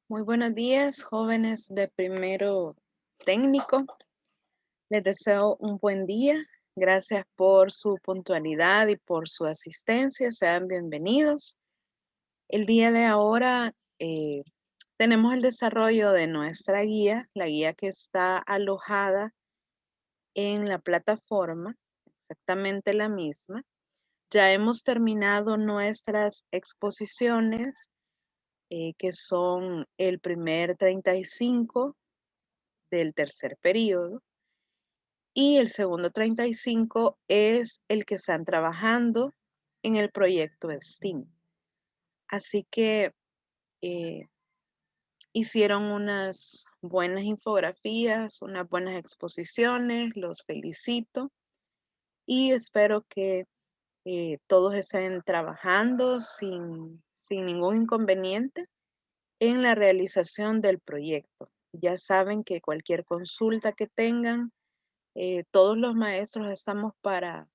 Muy buenos días, jóvenes de primero técnico. Les deseo un buen día. Gracias por su puntualidad y por su asistencia. Sean bienvenidos. El día de ahora tenemos el desarrollo de nuestra guía, la guía que está alojada en la plataforma, exactamente la misma. Ya hemos terminado nuestras exposiciones, que son el primer 35 del tercer periodo, y el segundo 35 es el que están trabajando en el proyecto STEAM. Así que hicieron unas buenas infografías, unas buenas exposiciones, los felicito y espero que todos estén trabajando sin ningún inconveniente en la realización del proyecto. Ya saben que cualquier consulta que tengan, todos los maestros estamos para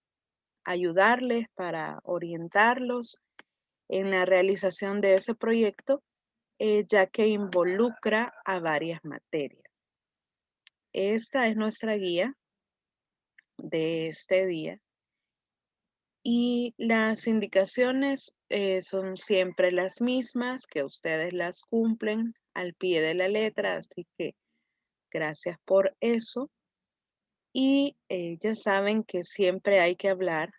ayudarles, para orientarlos en la realización de ese proyecto, ya que involucra a varias materias. Esta es nuestra guía de este día y las indicaciones son siempre las mismas, que ustedes las cumplen al pie de la letra, así que gracias por eso. Y ya saben que siempre hay que hablar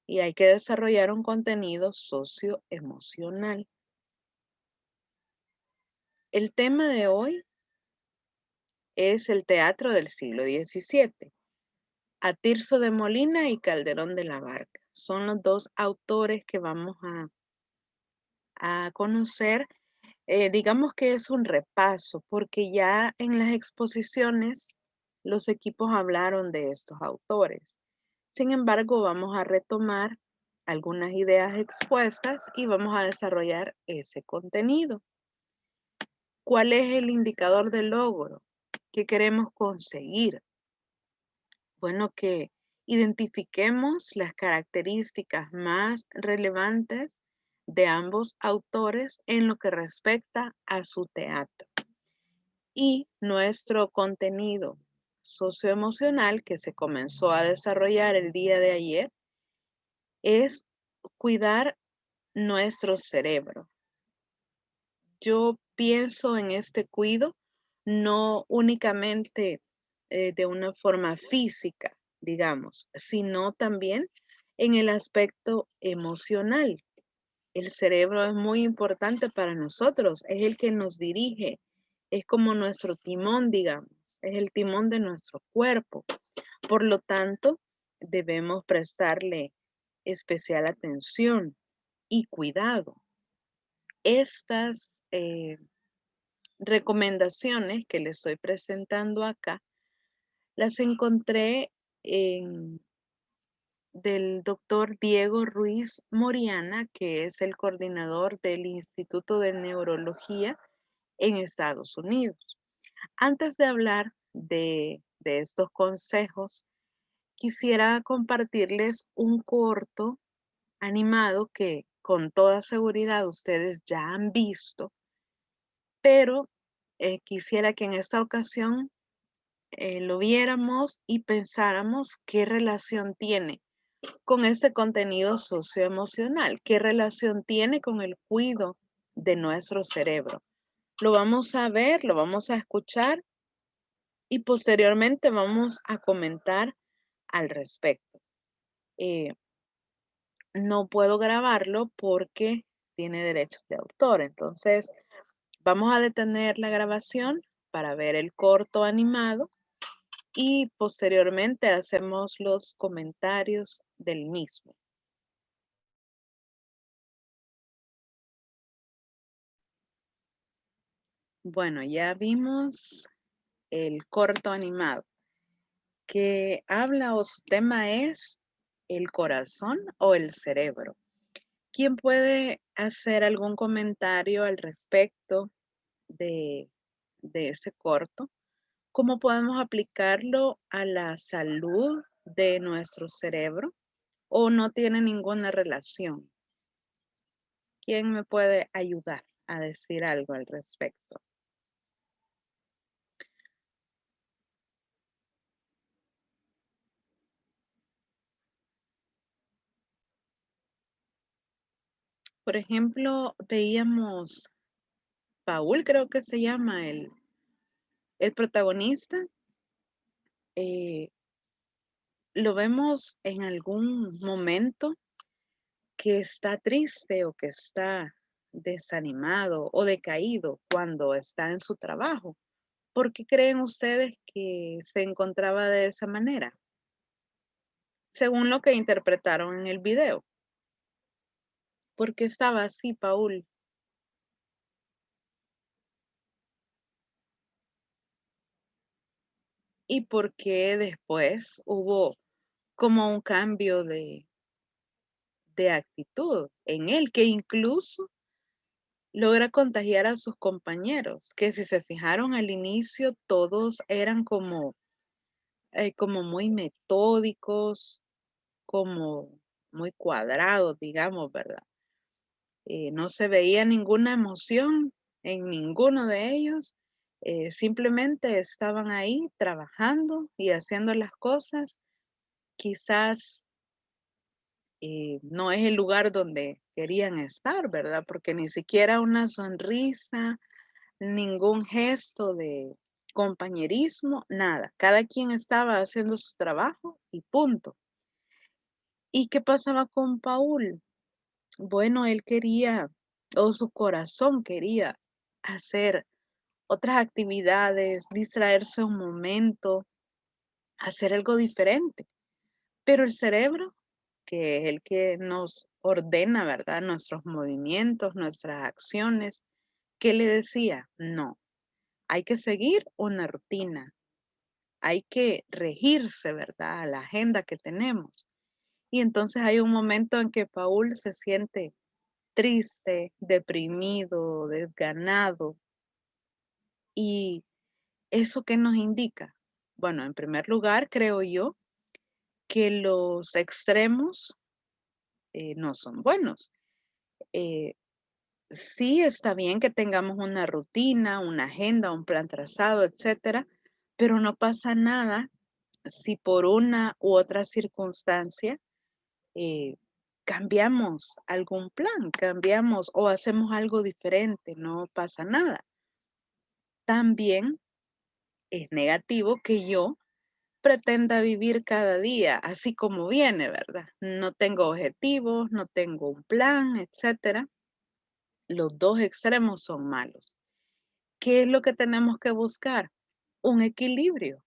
y hay que desarrollar un contenido socioemocional. El tema de hoy es el teatro del siglo XVII. A Tirso de Molina y Calderón de la Barca. Son los dos autores que vamos a conocer. Digamos que es un repaso, porque ya en las exposiciones los equipos hablaron de estos autores. Sin embargo, vamos a retomar algunas ideas expuestas y vamos a desarrollar ese contenido. ¿Cuál es el indicador de logro? ¿Qué queremos conseguir? Bueno, que identifiquemos las características más relevantes de ambos autores en lo que respecta a su teatro. Y nuestro contenido socioemocional que se comenzó a desarrollar el día de ayer es cuidar nuestro cerebro. Yo pienso en este cuido no únicamente de una forma física, digamos, sino también en el aspecto emocional. El cerebro es muy importante para nosotros, es el que nos dirige, es como nuestro timón, digamos, es el timón de nuestro cuerpo. Por lo tanto, debemos prestarle especial atención y cuidado. Estas recomendaciones que les estoy presentando acá, las encontré en, del doctor Diego Ruiz Moriana, que es el coordinador del Instituto de Neurología en Estados Unidos. Antes de hablar de estos consejos, quisiera compartirles un corto animado que con toda seguridad ustedes ya han visto, pero quisiera que en esta ocasión lo viéramos y pensáramos qué relación tiene con este contenido socioemocional, qué relación tiene con el cuidado de nuestro cerebro. Lo vamos a ver, lo vamos a escuchar y posteriormente vamos a comentar al respecto. Eh, no puedo grabarlo porque tiene derechos de autor, entonces vamos a detener la grabación para ver el corto animado y posteriormente hacemos los comentarios del mismo. Bueno, ya vimos el corto animado que habla o su tema es el corazón o el cerebro. ¿Quién puede hacer algún comentario al respecto de, de ese corto? ¿Cómo podemos aplicarlo a la salud de nuestro cerebro o no tiene ninguna relación? ¿Quién me puede ayudar a decir algo al respecto? Por ejemplo, veíamos Paul, creo que se llama el protagonista, eh, lo vemos en algún momento que está triste o que está desanimado o decaído cuando está en su trabajo. ¿Por qué creen ustedes que se encontraba de esa manera? Según lo que interpretaron en el video. ¿Por qué estaba así, Paul? ¿Y por qué después hubo como un cambio de actitud en él, que incluso logra contagiar a sus compañeros, que si se fijaron al inicio, todos eran como muy metódicos, como muy cuadrados, digamos, ¿verdad? No se veía ninguna emoción en ninguno de ellos, simplemente estaban ahí trabajando y haciendo las cosas. Quizás no es el lugar donde querían estar, ¿verdad? Porque ni siquiera una sonrisa, ningún gesto de compañerismo, nada. Cada quien estaba haciendo su trabajo y punto. ¿Y qué pasaba con Paul? Bueno, él quería, o su corazón quería hacer otras actividades, distraerse un momento, hacer algo diferente. Pero el cerebro, que es el que nos ordena, ¿verdad? Nuestros movimientos, nuestras acciones, ¿qué le decía? No, hay que seguir una rutina, hay que regirse, ¿verdad? A la agenda que tenemos. Y entonces hay un momento en que Paul se siente triste, deprimido, desganado. ¿Y eso qué nos indica? Bueno, en primer lugar, creo yo que los extremos no son buenos. Eh, sí está bien que tengamos una rutina, una agenda, un plan trazado, etcétera, pero no pasa nada si por una u otra circunstancia eh, cambiamos algún plan, cambiamos o hacemos algo diferente, no pasa nada. También es negativo que yo pretenda vivir cada día así como viene, ¿verdad? No tengo objetivos, no tengo un plan, etcétera. Los dos extremos son malos. ¿Qué es lo que tenemos que buscar? Un equilibrio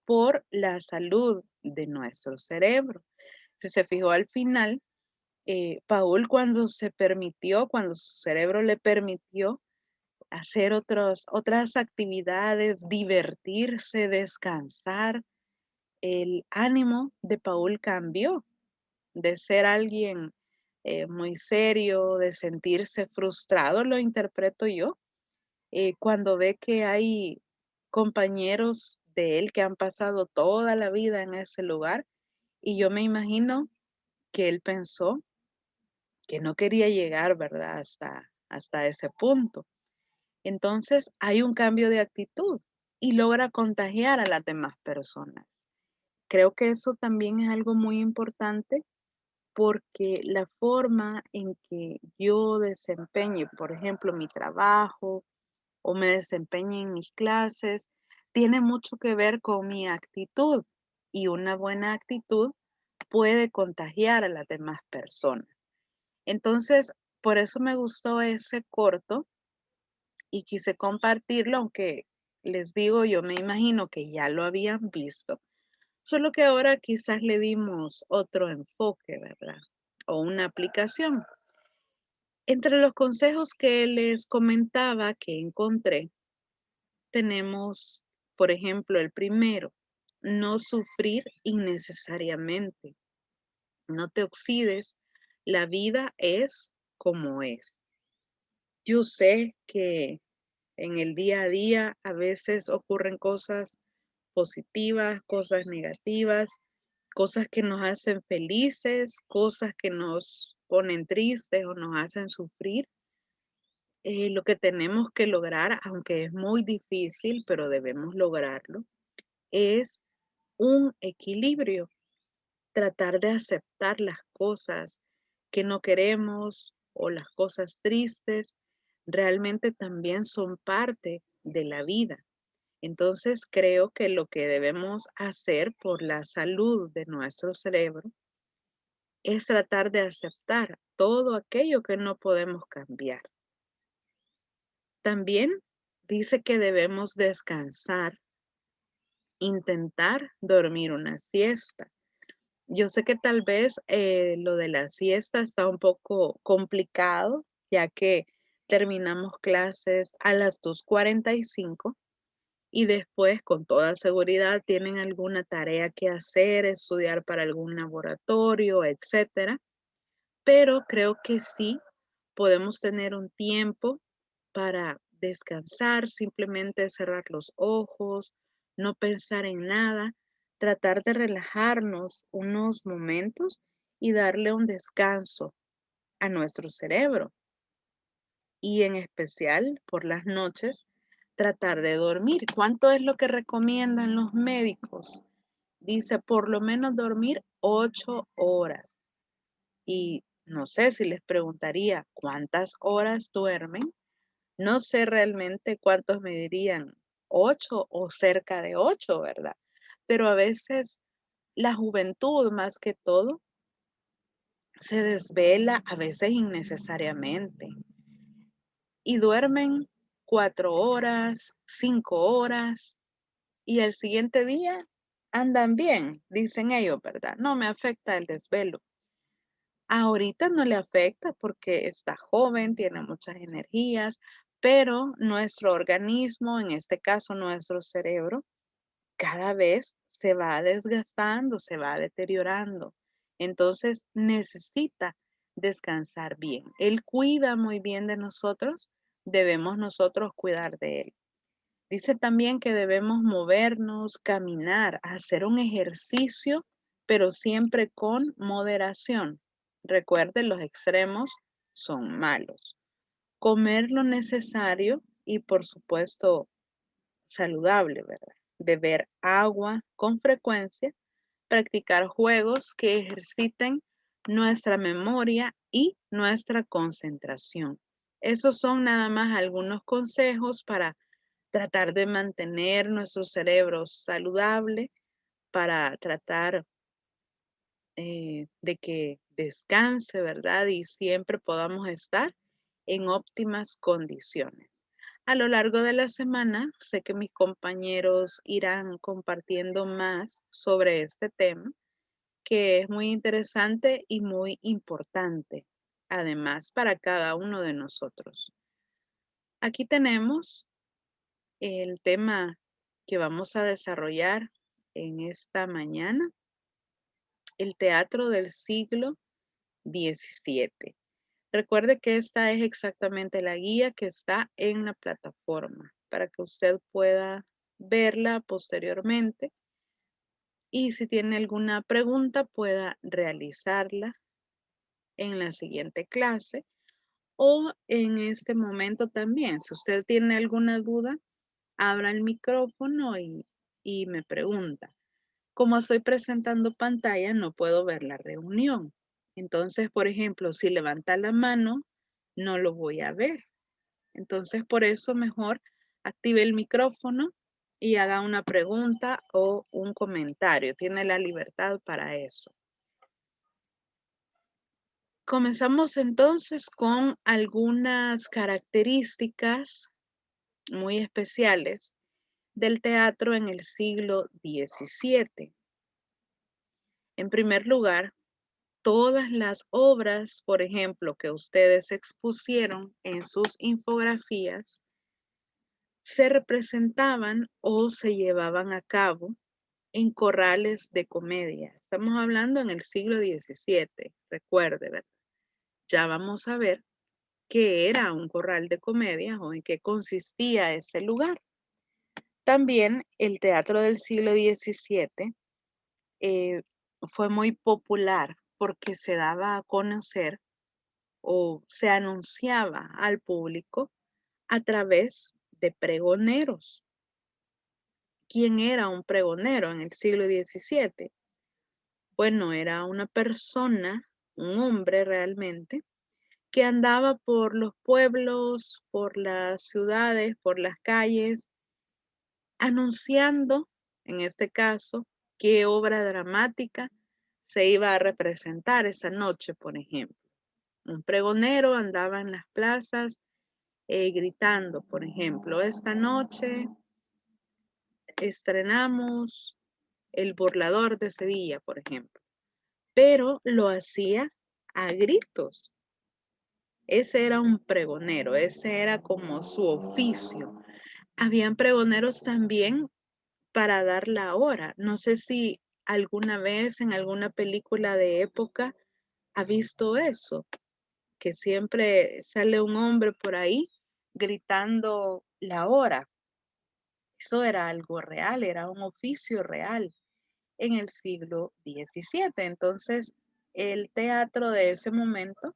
por la salud de nuestro cerebro. Si se fijó al final, Paul cuando se permitió, cuando su cerebro le permitió hacer otras actividades, divertirse, descansar, el ánimo de Paul cambió de ser alguien muy serio, de sentirse frustrado, lo interpreto yo, cuando ve que hay compañeros de él que han pasado toda la vida en ese lugar, y yo me imagino que él pensó que no quería llegar, ¿verdad? Hasta ese punto. Entonces hay un cambio de actitud y logra contagiar a las demás personas. Creo que eso también es algo muy importante porque la forma en que yo desempeño, por ejemplo, mi trabajo o me desempeñe en mis clases, tiene mucho que ver con mi actitud y una buena actitud puede contagiar a las demás personas. Entonces, por eso me gustó ese corto y quise compartirlo, aunque les digo, yo me imagino que ya lo habían visto, solo que ahora quizás le dimos otro enfoque, ¿verdad? O una aplicación. Entre los consejos que les comentaba que encontré, tenemos, por ejemplo, el primero, no sufrir innecesariamente. No te oxides, la vida es como es. Yo sé que en el día a día a veces ocurren cosas positivas, cosas negativas, cosas que nos hacen felices, cosas que nos ponen tristes o nos hacen sufrir. Lo que tenemos que lograr, aunque es muy difícil, pero debemos lograrlo, es un equilibrio, tratar de aceptar las cosas que no queremos o las cosas tristes, realmente también son parte de la vida. Entonces creo que lo que debemos hacer por la salud de nuestro cerebro es tratar de aceptar todo aquello que no podemos cambiar. También dice que debemos descansar, intentar dormir una siesta. Yo sé que tal vez lo de la siesta está un poco complicado, ya que terminamos clases a las 2:45 y después con toda seguridad tienen alguna tarea que hacer, estudiar para algún laboratorio, etcétera. Pero creo que sí podemos tener un tiempo para descansar, simplemente cerrar los ojos, no pensar en nada, tratar de relajarnos unos momentos y darle un descanso a nuestro cerebro. Y en especial por las noches, tratar de dormir. ¿Cuánto es lo que recomiendan los médicos? Dice por lo menos dormir 8 horas. Y no sé si les preguntaría cuántas horas duermen. No sé realmente cuántos me dirían 8 o cerca de 8, ¿verdad? Pero a veces la juventud, más que todo, se desvela a veces innecesariamente y duermen 4 horas, 5 horas y el siguiente día andan bien, dicen ellos, ¿verdad? No me afecta el desvelo. Ahorita no le afecta porque está joven, tiene muchas energías, pero nuestro organismo, en este caso nuestro cerebro, cada vez se va desgastando, se va deteriorando. Entonces necesita descansar bien. Él cuida muy bien de nosotros, debemos nosotros cuidar de él. Dice también que debemos movernos, caminar, hacer un ejercicio, pero siempre con moderación. Recuerden, los extremos son malos. Comer lo necesario y, por supuesto, saludable, ¿verdad? Beber agua con frecuencia, practicar juegos que ejerciten nuestra memoria y nuestra concentración. Esos son nada más algunos consejos para tratar de mantener nuestro cerebro saludable, para tratar de que descanse, ¿verdad? Y siempre podamos estar en óptimas condiciones. A lo largo de la semana, sé que mis compañeros irán compartiendo más sobre este tema, que es muy interesante y muy importante, además, para cada uno de nosotros. Aquí tenemos el tema que vamos a desarrollar en esta mañana, el teatro del siglo XVII. Recuerde que esta es exactamente la guía que está en la plataforma para que usted pueda verla posteriormente y si tiene alguna pregunta pueda realizarla en la siguiente clase o en este momento también. Si usted tiene alguna duda, abra el micrófono y me pregunta. Como estoy presentando pantalla, no puedo ver la reunión. Entonces, por ejemplo, si levanta la mano, no lo voy a ver. Entonces, por eso mejor active el micrófono y haga una pregunta o un comentario. Tiene la libertad para eso. Comenzamos entonces con algunas características muy especiales del teatro en el siglo XVII. En primer lugar, todas las obras, por ejemplo, que ustedes expusieron en sus infografías, se representaban o se llevaban a cabo en corrales de comedia. Estamos hablando en el siglo XVII, recuerde, ¿verdad? Ya vamos a ver qué era un corral de comedia o en qué consistía ese lugar. También el teatro del siglo XVII fue muy popular porque se daba a conocer o se anunciaba al público a través de pregoneros. ¿Quién era un pregonero en el siglo XVII? Bueno, era una persona, un hombre realmente, que andaba por los pueblos, por las ciudades, por las calles, anunciando, en este caso, qué obra dramática se iba a representar esa noche, por ejemplo. Un pregonero andaba en las plazas gritando, por ejemplo, esta noche estrenamos El burlador de Sevilla, por ejemplo, pero lo hacía a gritos. Ese era un pregonero, ese era como su oficio. Habían pregoneros también para dar la hora. No sé si alguna vez en alguna película de época ha visto eso, que siempre sale un hombre por ahí gritando la hora. Eso era algo real, era un oficio real en el siglo XVII. Entonces, el teatro de ese momento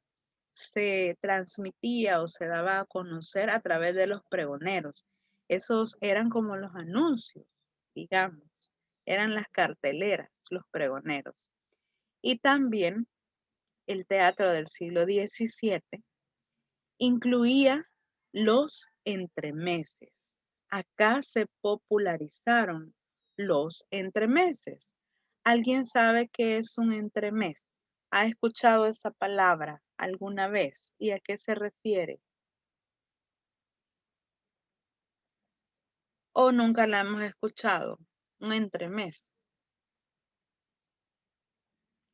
se transmitía o se daba a conocer a través de los pregoneros. Esos eran como los anuncios, digamos, eran las carteleras, los pregoneros. Y también el teatro del siglo XVII incluía los entremeses. Acá se popularizaron los entremeses. ¿Alguien sabe qué es un entremés? ¿Ha escuchado esa palabra alguna vez? ¿Y a qué se refiere? ¿O nunca la hemos escuchado? Un entremés.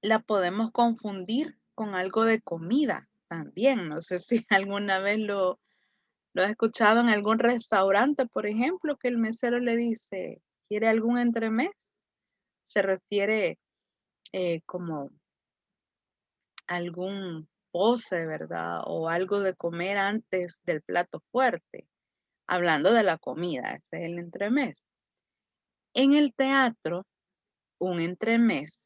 La podemos confundir con algo de comida también. No sé si alguna vez lo has escuchado en algún restaurante, por ejemplo, que el mesero le dice, ¿quiere algún entremés? Se refiere como algún postre, ¿verdad? O algo de comer antes del plato fuerte. Hablando de la comida, ese es el entremés. En el teatro, un entremés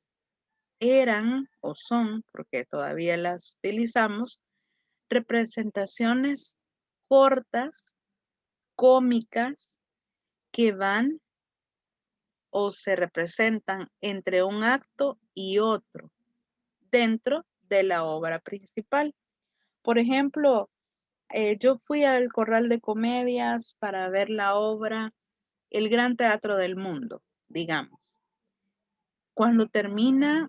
eran o son, porque todavía las utilizamos, representaciones cortas, cómicas, que van o se representan entre un acto y otro dentro de la obra principal. Por ejemplo, yo fui al Corral de Comedias para ver la obra El Gran Teatro del Mundo, digamos. Cuando termina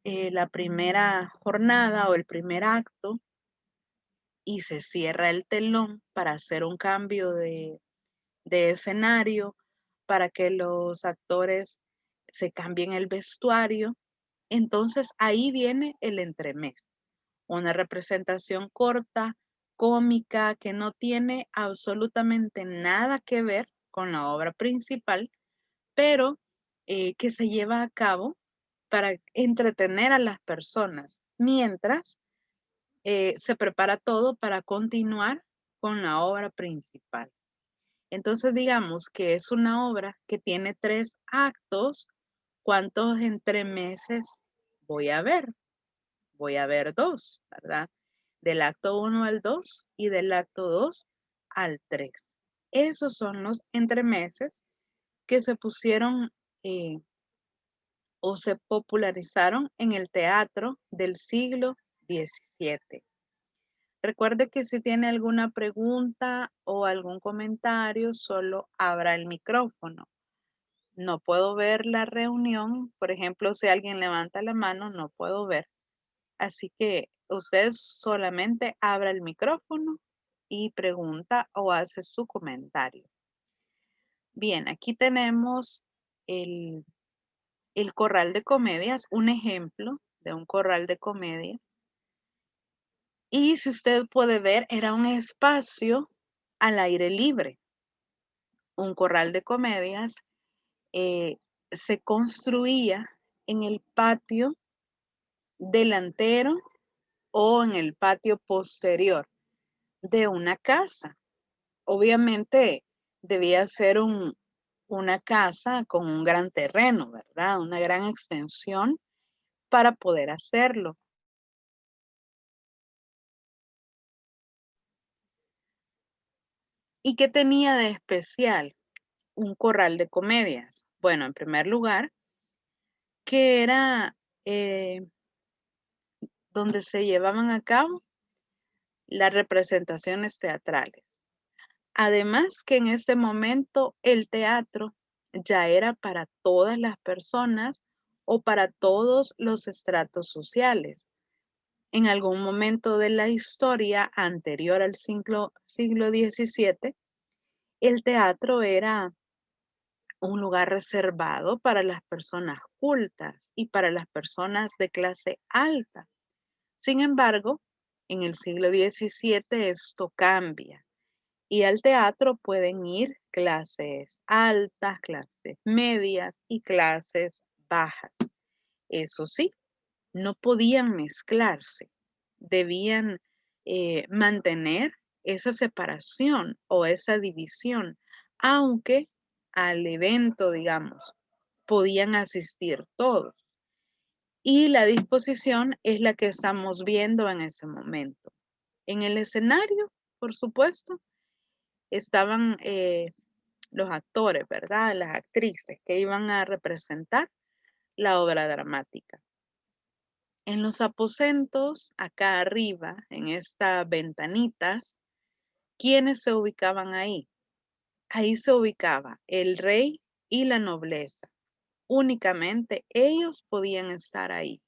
la primera jornada o el primer acto y se cierra el telón para hacer un cambio de escenario, para que los actores se cambien el vestuario, entonces ahí viene el entremés, una representación corta, cómica, que no tiene absolutamente nada que ver con la obra principal, pero que se lleva a cabo para entretener a las personas, mientras se prepara todo para continuar con la obra principal. Entonces, digamos que es una obra que tiene 3 actos. ¿Cuántos entremeses voy a ver? Voy a ver 2, ¿verdad? Del acto 1 al 2 y del acto 2 al 3. Esos son los entremeses que se pusieron o se popularizaron en el teatro del siglo XVII. Recuerde que si tiene alguna pregunta o algún comentario, solo abra el micrófono. No puedo ver la reunión, por ejemplo, si alguien levanta la mano, no puedo ver. Así que usted solamente abra el micrófono y pregunta o hace su comentario. Bien, aquí tenemos el, el corral de comedias, un ejemplo de un corral de comedias. Y si usted puede ver, era un espacio al aire libre. Un corral de comedias eh, se construía en el patio delantero o en el patio posterior de una casa. Obviamente debía ser una casa con un gran terreno, ¿verdad? Una gran extensión para poder hacerlo. ¿Y qué tenía de especial un corral de comedias? Bueno, en primer lugar, que era donde se llevaban a cabo las representaciones teatrales. Además que en este momento el teatro ya era para todas las personas o para todos los estratos sociales. En algún momento de la historia anterior al siglo XVII, el teatro era un lugar reservado para las personas cultas y para las personas de clase alta. Sin embargo, en el siglo XVII esto cambia y al teatro pueden ir clases altas, clases medias y clases bajas. Eso sí, no podían mezclarse, debían mantener esa separación o esa división, aunque al evento, digamos, podían asistir todos. Y la disposición es la que estamos viendo en ese momento. En el escenario, por supuesto, estaban los actores, ¿verdad? Las actrices que iban a representar la obra dramática. En los aposentos, acá arriba, en estas ventanitas, ¿quiénes se ubicaban ahí? Ahí se ubicaba el rey y la nobleza. Únicamente ellos podían estar ahí.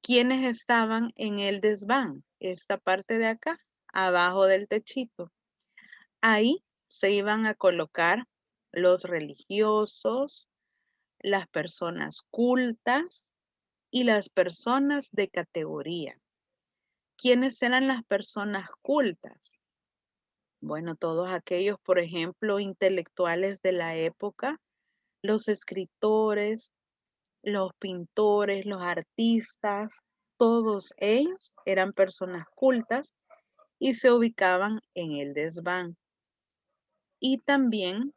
¿Quiénes estaban en el desván? Esta parte de acá, abajo del techito. Ahí se iban a colocar los religiosos, las personas cultas y las personas de categoría. ¿Quiénes eran las personas cultas? Bueno, todos aquellos, por ejemplo, intelectuales de la época, los escritores, los pintores, los artistas, todos ellos eran personas cultas y se ubicaban en el desván. Y también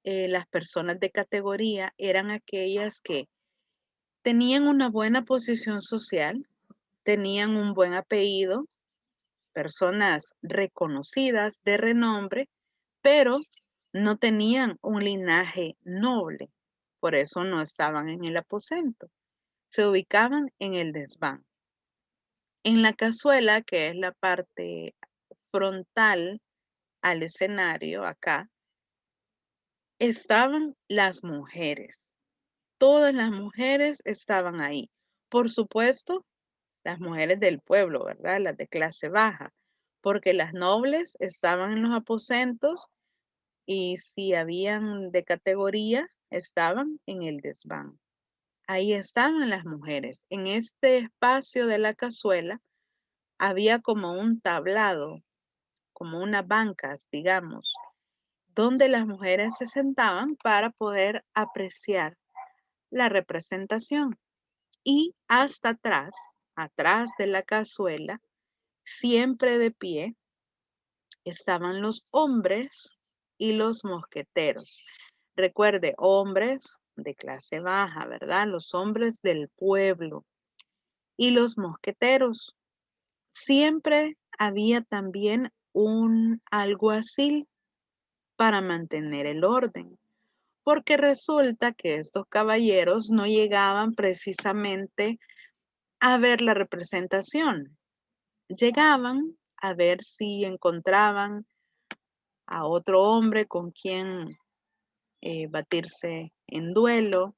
las personas de categoría eran aquellas que tenían una buena posición social, tenían un buen apellido, personas reconocidas de renombre, pero no tenían un linaje noble. Por eso no estaban en el aposento. Se ubicaban en el desván. En la cazuela, que es la parte frontal al escenario, acá, estaban las mujeres. Todas las mujeres estaban ahí. Por supuesto, las mujeres del pueblo, ¿verdad? Las de clase baja, porque las nobles estaban en los aposentos y si habían de categoría, estaban en el desván. Ahí estaban las mujeres. En este espacio de la cazuela había como un tablado, como unas bancas, digamos, donde las mujeres se sentaban para poder apreciar la representación. Y hasta atrás, atrás de la cazuela, siempre de pie, estaban los hombres y los mosqueteros. Recuerde, hombres de clase baja, ¿verdad? Los hombres del pueblo y los mosqueteros. Siempre había también un alguacil para mantener el orden, porque resulta que estos caballeros no llegaban precisamente a ver la representación. Llegaban a ver si encontraban a otro hombre con quien batirse en duelo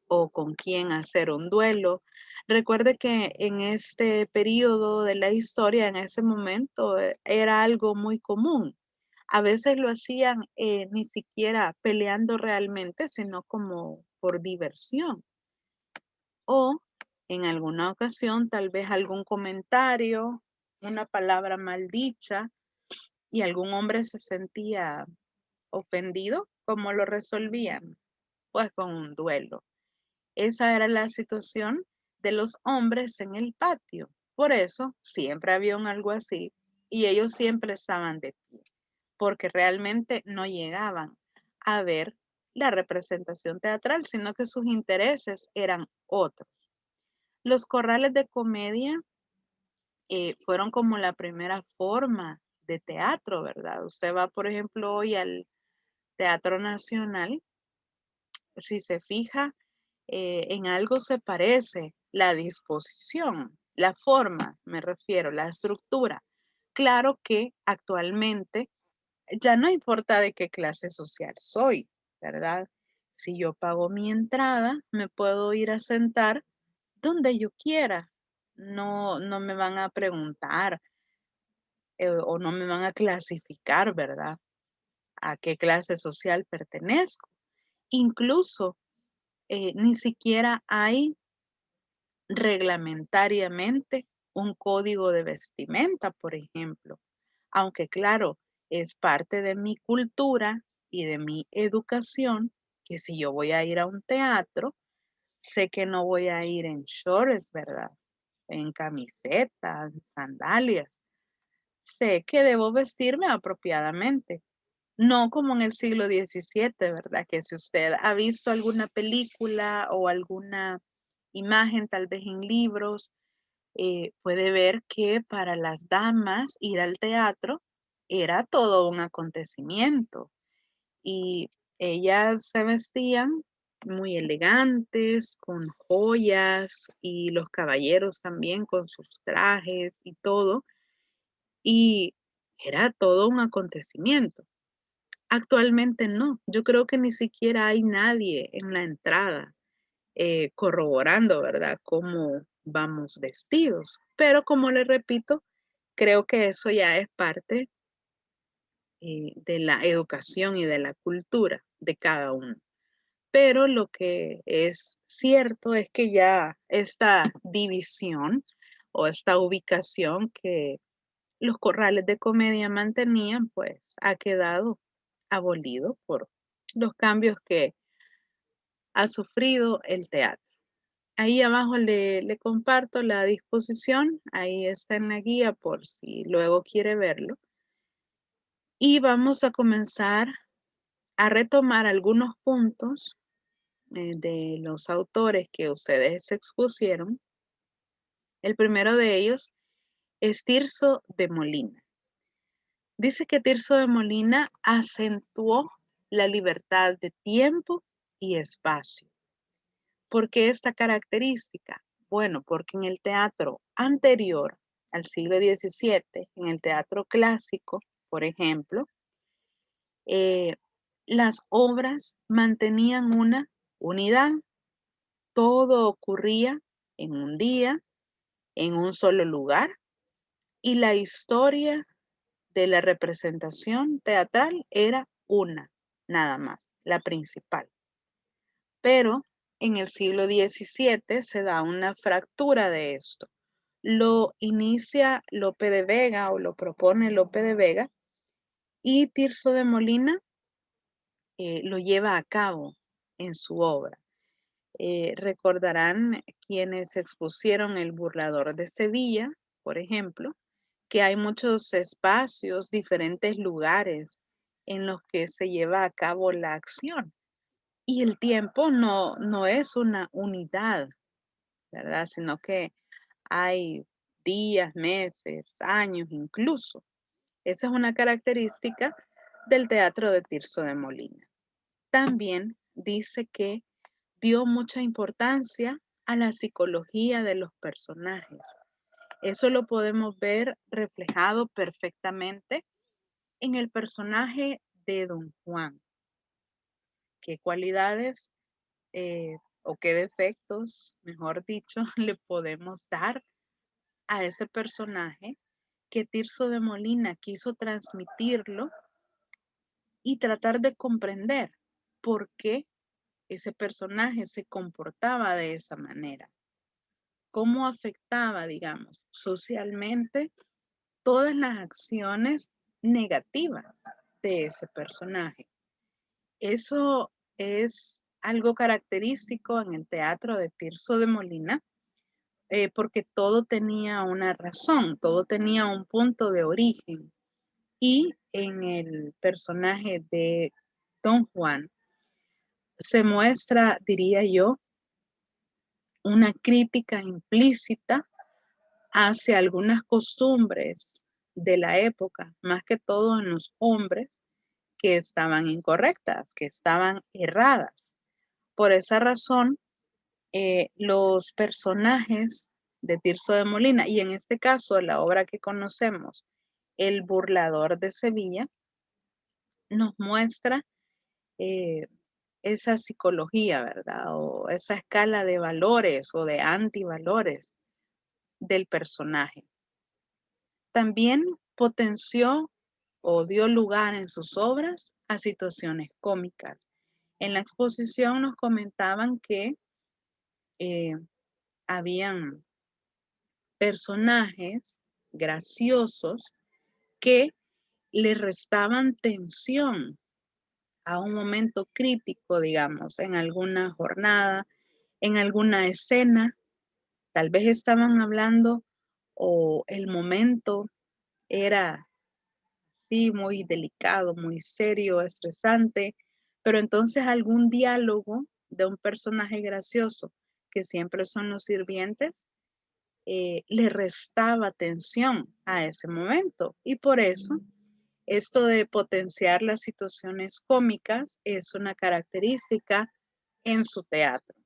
o con quien hacer un duelo. Recuerde que en este periodo de la historia, en ese momento, era algo muy común. A veces lo hacían ni siquiera peleando realmente, sino como por diversión. O en alguna ocasión, tal vez algún comentario, una palabra maldicha, y algún hombre se sentía ofendido. ¿Cómo lo resolvían? Pues con un duelo. Esa era la situación de los hombres en el patio. Por eso siempre había un alguacil y ellos siempre estaban de pie, porque realmente no llegaban a ver la representación teatral, sino que sus intereses eran otros. Los corrales de comedia fueron como la primera forma de teatro, ¿verdad? Usted va, por ejemplo, hoy al Teatro Nacional, si se fija, en algo se parece la disposición, la forma, me refiero, la estructura. Claro que actualmente ya no importa de qué clase social soy, ¿verdad? Si yo pago mi entrada, me puedo ir a sentar donde yo quiera. No, no me van a preguntar o no me van a clasificar, ¿verdad? A qué clase social pertenezco. Incluso ni siquiera hay reglamentariamente un código de vestimenta, por ejemplo, aunque claro, es parte de mi cultura y de mi educación que si yo voy a ir a un teatro, sé que no voy a ir en shorts, ¿verdad? En camisetas, sandalias. Sé que debo vestirme apropiadamente, no como en el siglo XVII, ¿verdad? Que si usted ha visto alguna película o alguna imagen, tal vez en libros, puede ver que para las damas ir al teatro era todo un acontecimiento y ellas se vestían muy elegantes, con joyas y los caballeros también con sus trajes y todo, y era todo un acontecimiento. Actualmente no, yo creo que ni siquiera hay nadie en la entrada corroborando, ¿verdad?, cómo vamos vestidos. Pero como le repito, creo que eso ya es parte de la educación y de la cultura de cada uno. Pero lo que es cierto es que ya esta división o esta ubicación que los corrales de comedia mantenían, pues ha quedado abolido por los cambios que ha sufrido el teatro. Ahí abajo le comparto la disposición, ahí está en la guía por si luego quiere verlo. Y vamos a comenzar a retomar algunos puntos de los autores que ustedes expusieron. El primero de ellos es Tirso de Molina. Dice que Tirso de Molina acentuó la libertad de tiempo y espacio. ¿Por qué esta característica? Bueno, porque en el teatro anterior al siglo XVII, en el teatro clásico, por ejemplo, eh, las obras mantenían una unidad. Todo ocurría en un día, en un solo lugar, y la historia de la representación teatral era una, nada más, la principal. Pero en el siglo XVII se da una fractura de esto. Lo inicia Lope de Vega o lo propone Lope de Vega y Tirso de Molina lo lleva a cabo en su obra. Recordarán quienes expusieron El burlador de Sevilla, por ejemplo, que hay muchos espacios, diferentes lugares en los que se lleva a cabo la acción. Y el tiempo no es una unidad, ¿verdad? Sino que hay días, meses, años incluso. Esa es una característica del teatro de Tirso de Molina. También dice que dio mucha importancia a la psicología de los personajes. Eso lo podemos ver reflejado perfectamente en el personaje de Don Juan. ¿Qué cualidades o qué defectos, mejor dicho, le podemos dar a ese personaje que Tirso de Molina quiso transmitirlo y tratar de comprender por qué ese personaje se comportaba de esa manera? ¿Cómo afectaba, digamos, socialmente todas las acciones negativas de ese personaje? Eso es algo característico en el teatro de Tirso de Molina, porque todo tenía una razón, todo tenía un punto de origen. Y en el personaje de Don Juan se muestra, diría yo, una crítica implícita hacia algunas costumbres de la época, más que todo en los hombres, que estaban incorrectas, que estaban erradas. Por esa razón, los personajes de Tirso de Molina, y en este caso la obra que conocemos, El burlador de Sevilla, nos muestra eh, esa psicología, ¿verdad? O esa escala de valores o de antivalores del personaje. También potenció o dio lugar en sus obras a situaciones cómicas. En la exposición nos comentaban que eh, habían personajes graciosos que le restaban tensión a un momento crítico, digamos, en alguna jornada, en alguna escena. Tal vez estaban hablando o el momento era sí muy delicado, muy serio, estresante, pero entonces algún diálogo de un personaje gracioso, que siempre son los sirvientes, le restaba atención a ese momento. Y por eso, esto de potenciar las situaciones cómicas es una característica en su teatro.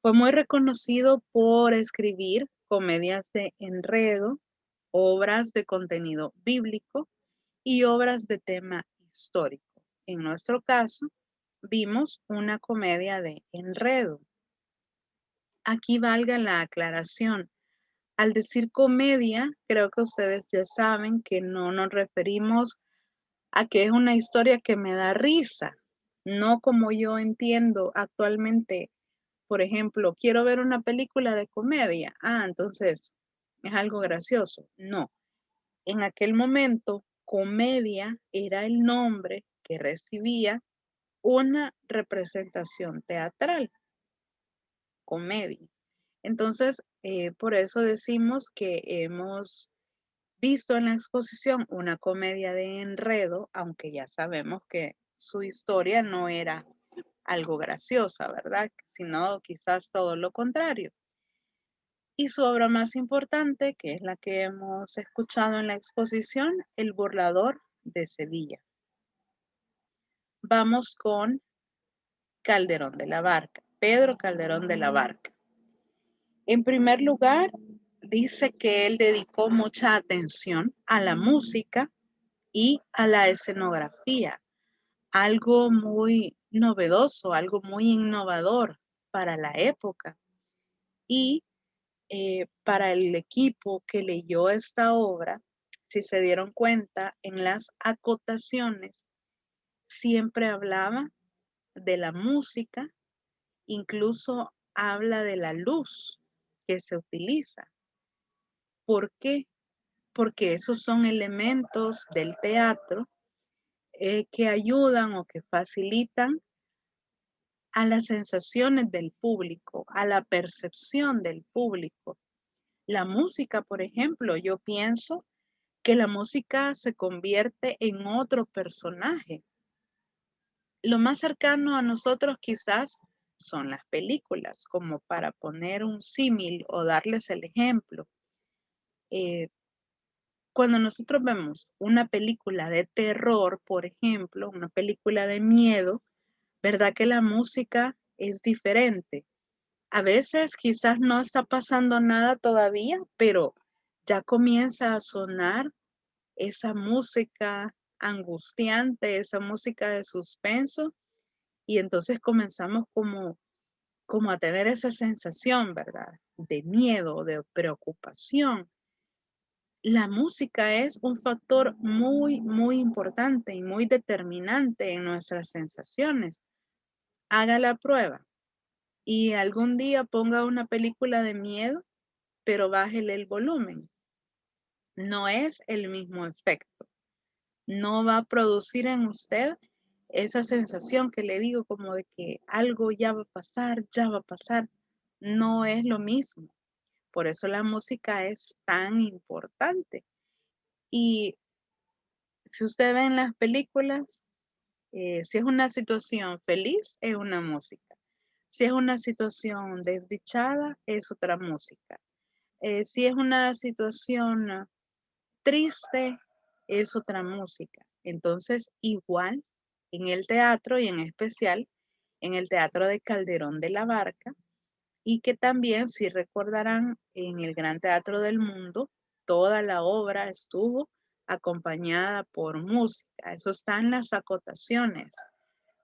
Fue muy reconocido por escribir comedias de enredo, obras de contenido bíblico y obras de tema histórico. en nuestro caso, vimos una comedia de enredo. Aquí valga la aclaración. Al decir comedia, creo que ustedes ya saben que no nos referimos a que es una historia que me da risa, no como yo entiendo actualmente. Por ejemplo, quiero ver una película de comedia. Ah, entonces es algo gracioso. No, en aquel momento, comedia era el nombre que recibía una representación teatral, comedia. Entonces, por eso decimos que hemos visto en la exposición una comedia de enredo, aunque ya sabemos que su historia no era algo graciosa, ¿verdad? Sino quizás todo lo contrario. Y su obra más importante, que es la que hemos escuchado en la exposición, El burlador de Sevilla. Vamos con Calderón de la Barca, Pedro Calderón de la Barca. En primer lugar, dice que él dedicó mucha atención a la música y a la escenografía, algo muy novedoso, algo muy innovador para la época. Y para el equipo que leyó esta obra, si se dieron cuenta, en las acotaciones siempre hablaba de la música, incluso habla de la luz que se utiliza. ¿Por qué? Porque esos son elementos del teatro que ayudan o que facilitan a las sensaciones del público, a la percepción del público. La música, por ejemplo, yo pienso que la música se convierte en otro personaje. Lo más cercano a nosotros quizás son las películas, como para poner un símil o darles el ejemplo. Eh, Cuando nosotros vemos una película de terror, por ejemplo, una película de miedo, ¿verdad que la música es diferente? A veces quizás no está pasando nada todavía, pero ya comienza a sonar esa música angustiante, esa música de suspenso, y entonces comenzamos como a tener esa sensación, ¿verdad? De miedo, de preocupación. La música es un factor muy, muy importante y muy determinante en nuestras sensaciones. Haga la prueba y algún día ponga una película de miedo, pero bájele el volumen. No es el mismo efecto. No va a producir en usted esa sensación que le digo como de que algo ya va a pasar, ya va a pasar. No es lo mismo. Por eso la música es tan importante. Y si usted ve en las películas, si es una situación feliz, es una música. Si es una situación desdichada, es otra música. Si es una situación triste, es otra música. Entonces, igual en el teatro y en especial en el Teatro de Calderón de la Barca, y que también, si recordarán, en el Gran Teatro del Mundo, toda la obra estuvo acompañada por música. Eso está en las acotaciones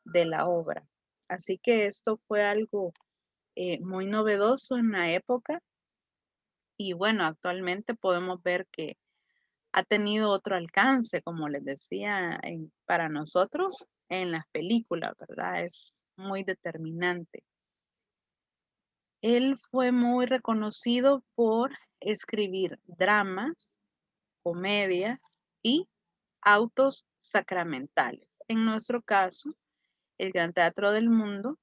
de la obra. Así que esto fue algo muy novedoso en la época y bueno, actualmente podemos ver que ha tenido otro alcance, como les decía, para nosotros en las películas, ¿verdad? Es muy determinante. Él fue muy reconocido por escribir dramas, comedias y autos sacramentales. En nuestro caso, el Gran Teatro del Mundo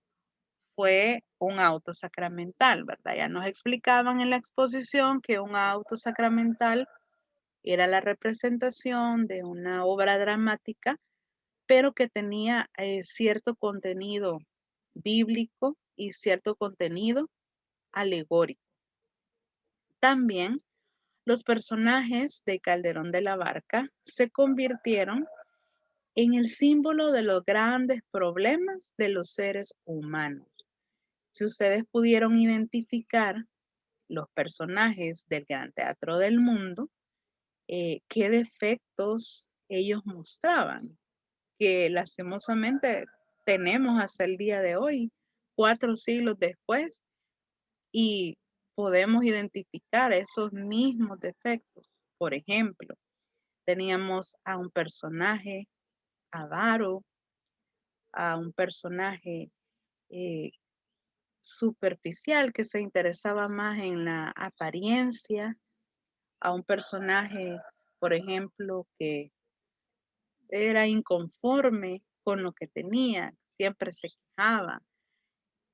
fue un auto sacramental, ¿verdad? Ya nos explicaban en la exposición que un auto sacramental era la representación de una obra dramática, pero que tenía cierto contenido bíblico y cierto contenido alegórico. También los personajes de Calderón de la Barca se convirtieron en el símbolo de los grandes problemas de los seres humanos. Si ustedes pudieron identificar los personajes del Gran Teatro del Mundo, qué defectos ellos mostraban. que lastimosamente tenemos hasta el día de hoy, 4 siglos después, y podemos identificar esos mismos defectos. Por ejemplo, teníamos a un personaje avaro, a un personaje eh, superficial que se interesaba más en la apariencia, a un personaje, por ejemplo, que era inconforme con lo que tenía, siempre se quejaba,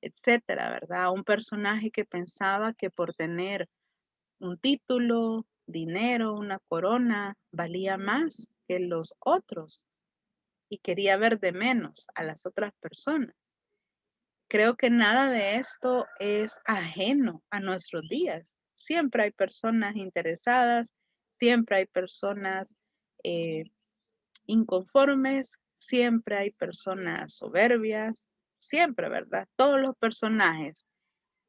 etcétera, ¿verdad? Un personaje que pensaba que por tener un título, dinero, una corona, valía más que los otros y quería ver de menos a las otras personas. Creo que nada de esto es ajeno a nuestros días. Siempre hay personas interesadas, siempre hay personas eh, inconformes, siempre hay personas soberbias, siempre, ¿verdad? Todos los personajes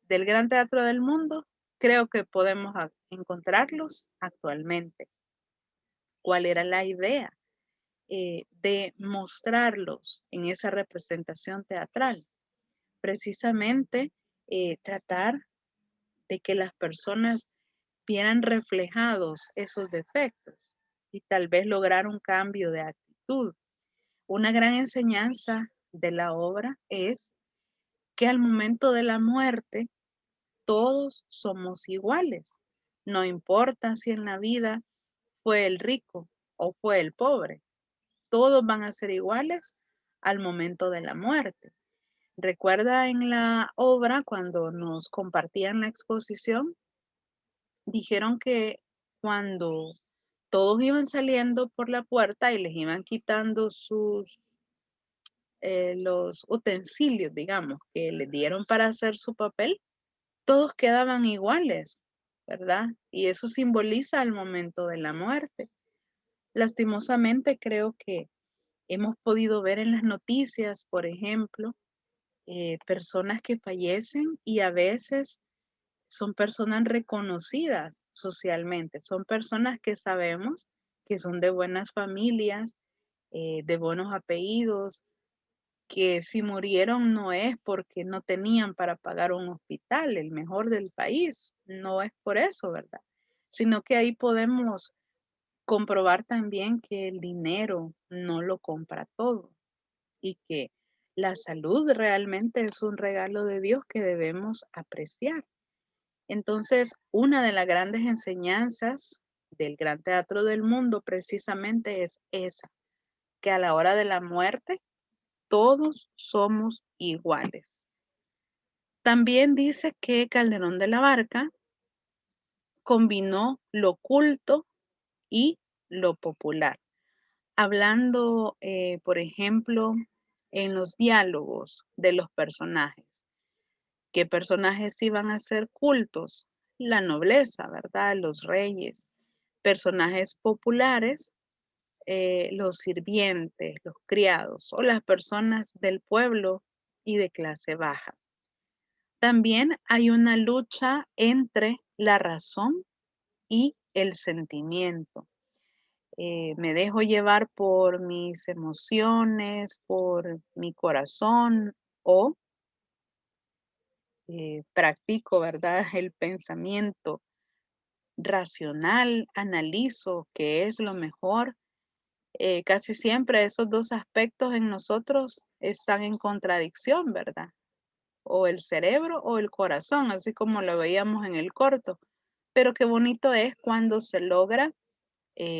del gran teatro del mundo, creo que podemos encontrarlos actualmente. ¿Cuál era la idea de mostrarlos en esa representación teatral? Precisamente tratar de que las personas vieran reflejados esos defectos y tal vez lograr un cambio de actitud. Una gran enseñanza de la obra es que al momento de la muerte todos somos iguales. No importa si en la vida fue el rico o fue el pobre, todos van a ser iguales al momento de la muerte. Recuerda en la obra cuando nos compartían la exposición, dijeron que cuando todos iban saliendo por la puerta y les iban quitando los utensilios, digamos, que les dieron para hacer su papel, todos quedaban iguales, ¿verdad? Y eso simboliza el momento de la muerte. Lastimosamente creo que hemos podido ver en las noticias, por ejemplo, personas que fallecen y a veces son personas reconocidas socialmente, son personas que sabemos que son de buenas familias, de buenos apellidos, que si murieron no es porque no tenían para pagar un hospital, el mejor del país, no es por eso, ¿verdad? Sino que ahí podemos comprobar también que el dinero no lo compra todo y que la salud realmente es un regalo de Dios que debemos apreciar. Entonces, una de las grandes enseñanzas del Gran Teatro del Mundo precisamente es esa, que a la hora de la muerte todos somos iguales. También dice que Calderón de la Barca combinó lo culto y lo popular, hablando, por ejemplo, en los diálogos de los personajes. ¿Qué personajes iban a ser cultos? La nobleza, ¿verdad? Los reyes. Personajes populares, los sirvientes, los criados o las personas del pueblo y de clase baja. También hay una lucha entre la razón y el sentimiento. Me dejo llevar por mis emociones, por mi corazón o practico, ¿verdad? El pensamiento racional, analizo qué es lo mejor. Casi siempre esos dos aspectos en nosotros están en contradicción, ¿verdad? O el cerebro o el corazón, así como lo veíamos en el corto. Pero qué bonito es cuando se logra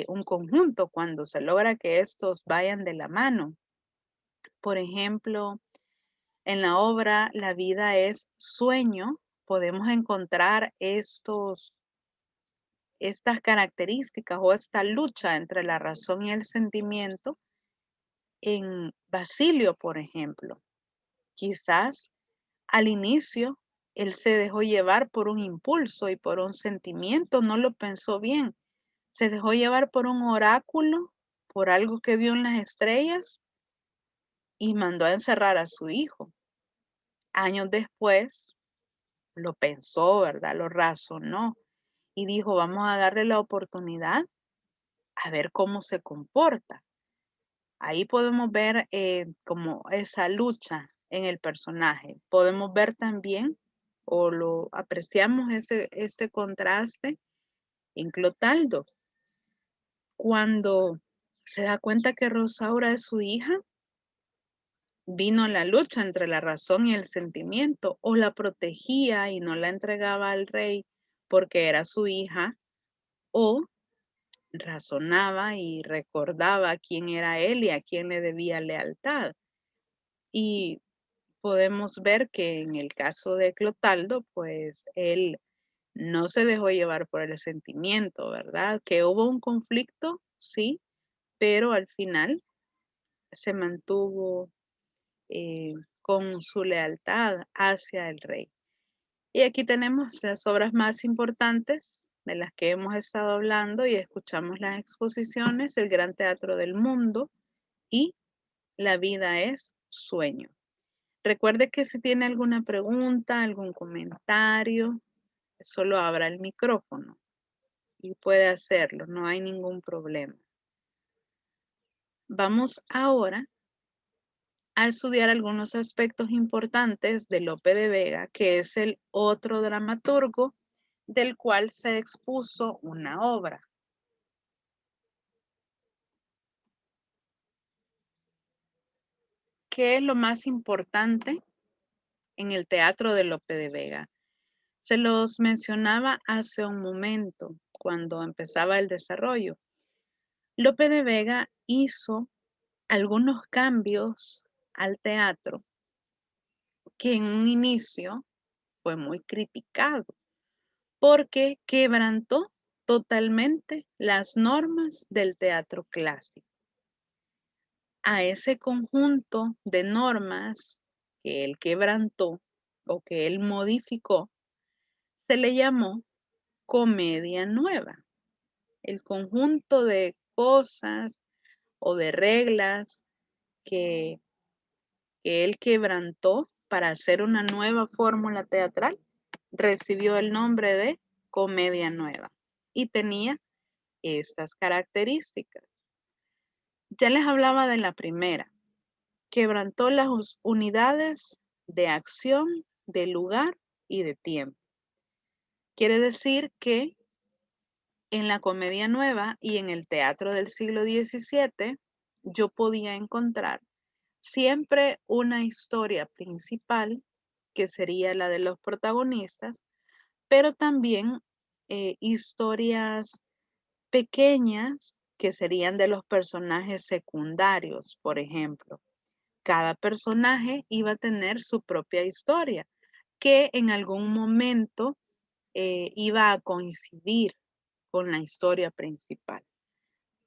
un conjunto, cuando se logra que estos vayan de la mano. Por ejemplo, en la obra La vida es sueño, podemos encontrar estas características o esta lucha entre la razón y el sentimiento en Basilio, por ejemplo. Quizás al inicio él se dejó llevar por un impulso y por un sentimiento, no lo pensó bien. Se dejó llevar por un oráculo, por algo que vio en las estrellas y mandó a encerrar a su hijo. Años después lo pensó, ¿verdad? Lo razonó y dijo, vamos a darle la oportunidad a ver cómo se comporta. Ahí podemos ver como esa lucha en el personaje. Podemos ver también o lo apreciamos ese contraste en Clotaldo. Cuando se da cuenta que Rosaura es su hija, vino la lucha entre la razón y el sentimiento, o la protegía y no la entregaba al rey porque era su hija, o razonaba y recordaba quién era él y a quién le debía lealtad. Y podemos ver que en el caso de Clotaldo, pues él no se dejó llevar por el sentimiento, ¿verdad? Que hubo un conflicto, sí, pero al final se mantuvo eh, con su lealtad hacia el rey. Y aquí tenemos las obras más importantes de las que hemos estado hablando y escuchamos las exposiciones, el Gran Teatro del Mundo y La vida es sueño. Recuerde que si tiene alguna pregunta, algún comentario, solo abra el micrófono y puede hacerlo, no hay ningún problema. Vamos ahora a estudiar algunos aspectos importantes de Lope de Vega, que es el otro dramaturgo del cual se expuso una obra. ¿Qué es lo más importante en el teatro de Lope de Vega? Se los mencionaba hace un momento, cuando empezaba el desarrollo. Lope de Vega hizo algunos cambios al teatro que en un inicio fue muy criticado porque quebrantó totalmente las normas del teatro clásico. A ese conjunto de normas que él quebrantó o que él modificó, se le llamó comedia nueva. El conjunto de cosas o de reglas que él quebrantó para hacer una nueva fórmula teatral, recibió el nombre de comedia nueva y tenía estas características. Ya les hablaba de la primera. Quebrantó las unidades de acción, de lugar y de tiempo. Quiere decir que en la comedia nueva y en el teatro del siglo XVII yo podía encontrar siempre una historia principal, que sería la de los protagonistas, pero también historias pequeñas que serían de los personajes secundarios, por ejemplo. Cada personaje iba a tener su propia historia, que en algún momento iba a coincidir con la historia principal,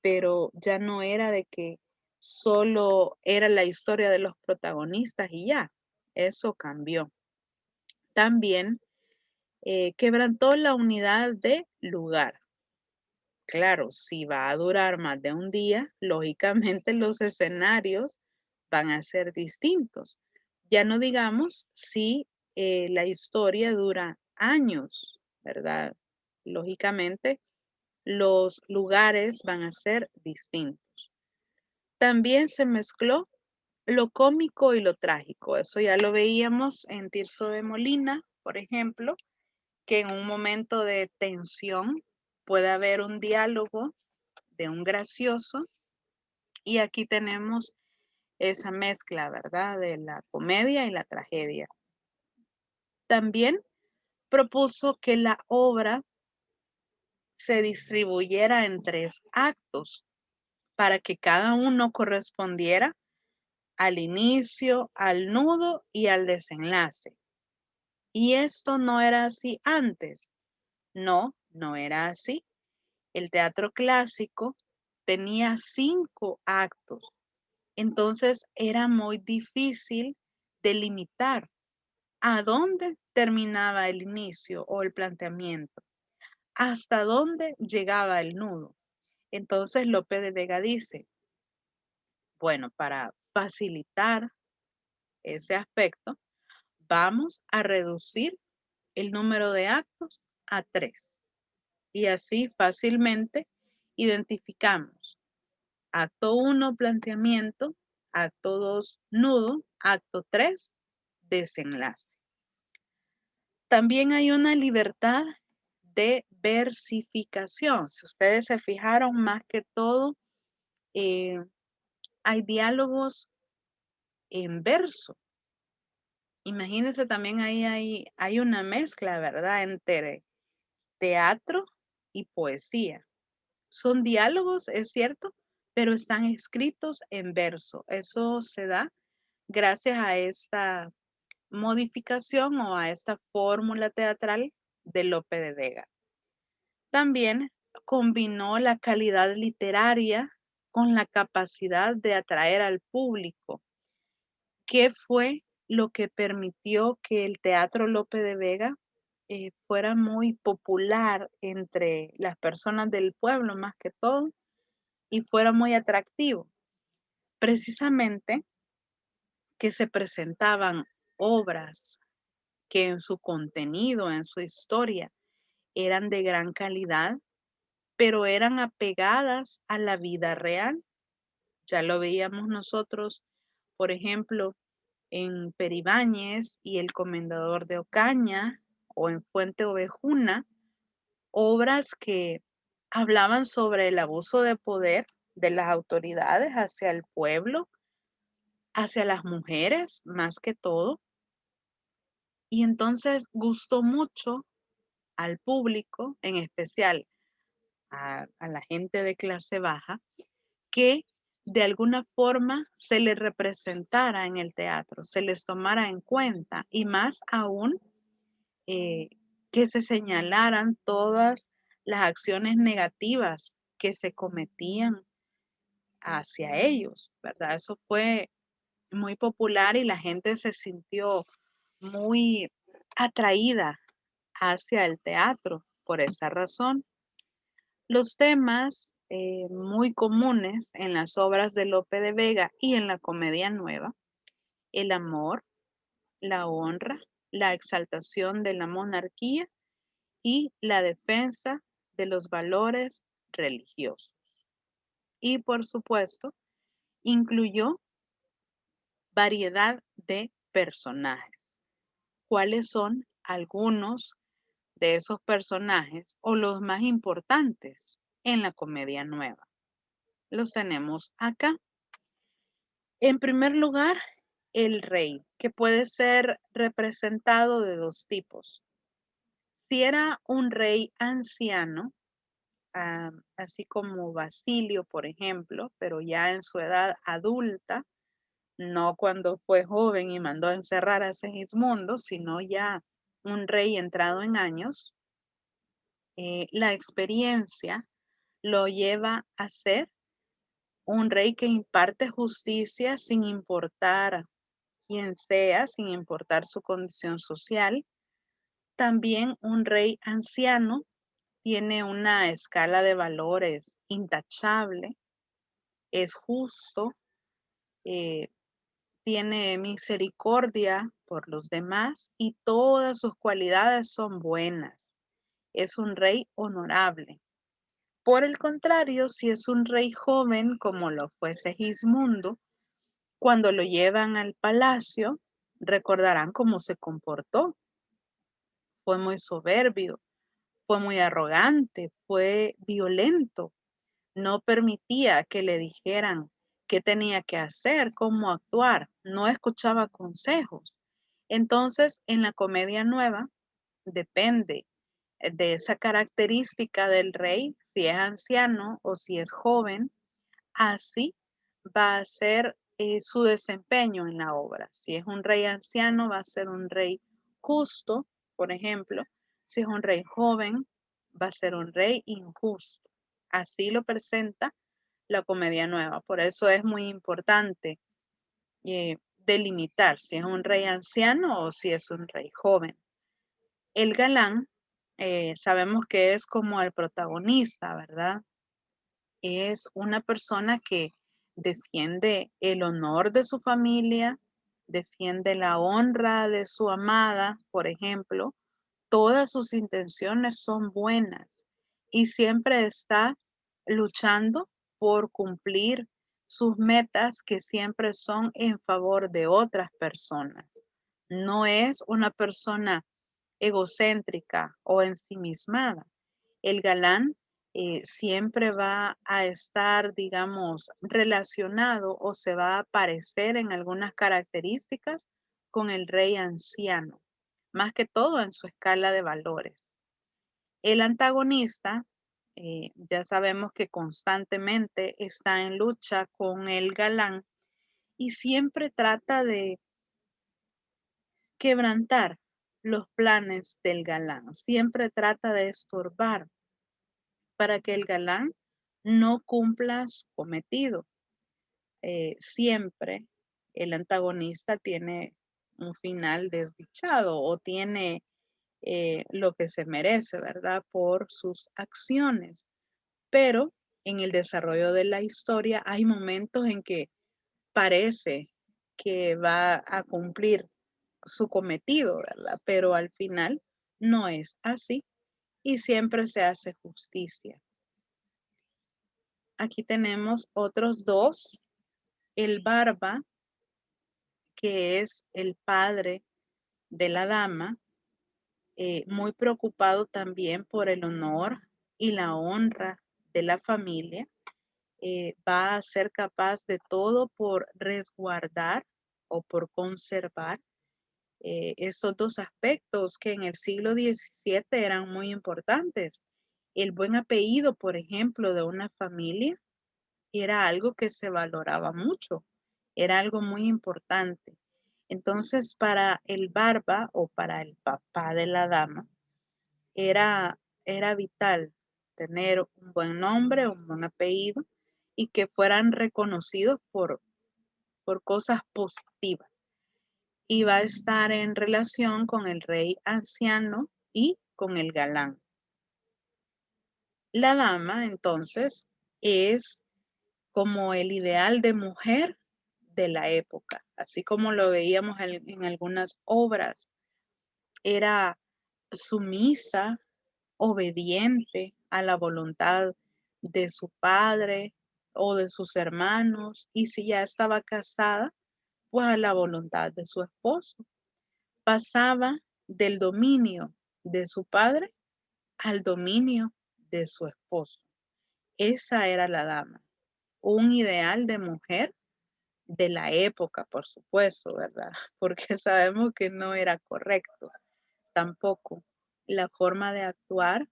pero ya no era de que solo era la historia de los protagonistas y ya, eso cambió. También quebrantó la unidad de lugar. Claro, si va a durar más de un día, lógicamente los escenarios van a ser distintos. Ya no digamos si la historia dura años, ¿verdad? Lógicamente los lugares van a ser distintos. También se mezcló lo cómico y lo trágico. Eso ya lo veíamos en Tirso de Molina, por ejemplo, que en un momento de tensión puede haber un diálogo de un gracioso y aquí tenemos esa mezcla, ¿verdad? De la comedia y la tragedia. También propuso que la obra se distribuyera en 3 actos para que cada uno correspondiera al inicio, al nudo y al desenlace. Y esto no era así antes. No, no era así. El teatro clásico tenía 5 actos. Entonces era muy difícil delimitar a dónde terminaba el inicio o el planteamiento, hasta dónde llegaba el nudo. Entonces Lope de Vega dice, bueno, para facilitar ese aspecto, vamos a reducir el número de actos a 3. Y así fácilmente identificamos Acto 1, planteamiento. Acto 2, nudo. Acto 3, desenlace. También hay una libertad de versificación. Si ustedes se fijaron, más que todo, hay diálogos en verso. Imagínense, también ahí hay una mezcla, ¿verdad? Entre teatro y poesía. Son diálogos, es cierto, pero están escritos en verso. Eso se da gracias a esta modificación o a esta fórmula teatral de Lope de Vega. También combinó la calidad literaria con la capacidad de atraer al público. ¿Qué fue lo que permitió que el Teatro Lope de Vega fuera muy popular entre las personas del pueblo más que todo y fuera muy atractivo? Precisamente que se presentaban obras que en su contenido, en su historia, eran de gran calidad, pero eran apegadas a la vida real. Ya lo veíamos nosotros, por ejemplo, en Peribáñez y El Comendador de Ocaña o en Fuente Ovejuna, obras que hablaban sobre el abuso de poder de las autoridades hacia el pueblo, hacia las mujeres más que todo. Y entonces gustó mucho al público, en especial a la gente de clase baja, que de alguna forma se les representara en el teatro, se les tomara en cuenta y más aún eh, que se señalaran todas las acciones negativas que se cometían hacia ellos, ¿verdad? Eso fue muy popular y la gente se sintió muy atraída hacia el teatro por esa razón. Los temas muy comunes en las obras de Lope de Vega y en la Comedia Nueva: el amor, la honra, la exaltación de la monarquía y la defensa de los valores religiosos. Y por supuesto, incluyó variedad de personajes. ¿Cuáles son algunos de esos personajes o los más importantes en la Comedia Nueva? Los tenemos acá. En primer lugar, el rey, que puede ser representado de dos tipos. Si era un rey anciano, así como Basilio, por ejemplo, pero ya en su edad adulta, no cuando fue joven y mandó a encerrar a Segismundo, sino ya un rey entrado en años, la experiencia lo lleva a ser un rey que imparte justicia sin importar quién sea, sin importar su condición social. También un rey anciano tiene una escala de valores intachable, es justo, eh, tiene misericordia por los demás y todas sus cualidades son buenas. Es un rey honorable. Por el contrario, si es un rey joven como lo fue Segismundo, cuando lo llevan al palacio, recordarán cómo se comportó. Fue muy soberbio, fue muy arrogante, fue violento. No permitía que le dijeran qué tenía que hacer, cómo actuar. No escuchaba consejos. Entonces, en la Comedia Nueva, depende de esa característica del rey, si es anciano o si es joven, así va a ser su desempeño en la obra. Si es un rey anciano, va a ser un rey justo, por ejemplo. Si es un rey joven, va a ser un rey injusto. Así lo presenta la Comedia Nueva. Por eso es muy importante delimitar si es un rey anciano o si es un rey joven. El galán, sabemos que es como el protagonista, ¿verdad? Es una persona que defiende el honor de su familia, defiende la honra de su amada, por ejemplo. Todas sus intenciones son buenas y siempre está luchando por cumplir sus metas que siempre son en favor de otras personas. No es una persona egocéntrica o ensimismada. El galán siempre va a estar, digamos, relacionado o se va a parecer en algunas características con el rey anciano, más que todo en su escala de valores. El antagonista, ya sabemos que constantemente está en lucha con el galán y siempre trata de quebrantar los planes del galán, siempre trata de estorbar para que el galán no cumpla su cometido. Siempre el antagonista tiene un final desdichado o tiene lo que se merece, ¿verdad? Por sus acciones. Pero en el desarrollo de la historia hay momentos en que parece que va a cumplir su cometido, ¿verdad? Pero al final no es así y siempre se hace justicia. Aquí tenemos otros dos, el barba, que es el padre de la dama, muy preocupado también por el honor y la honra de la familia, va a ser capaz de todo por resguardar o por conservar esos dos aspectos que en el siglo XVII eran muy importantes. El buen apellido, por ejemplo, de una familia era algo que se valoraba mucho, era algo muy importante. Entonces, para el barba o para el papá de la dama, era, era vital tener un buen nombre, un buen apellido y que fueran reconocidos por cosas positivas. Y va a estar en relación con el rey anciano y con el galán. La dama, entonces, es como el ideal de mujer de la época, así como lo veíamos en algunas obras. Era sumisa, obediente a la voluntad de su padre o de sus hermanos, y si ya estaba casada, pues a la voluntad de su esposo. Pasaba del dominio de su padre al dominio de su esposo. Esa era la dama, un ideal de mujer de la época, por supuesto, ¿verdad? Porque sabemos que no era correcto tampoco la forma de actuar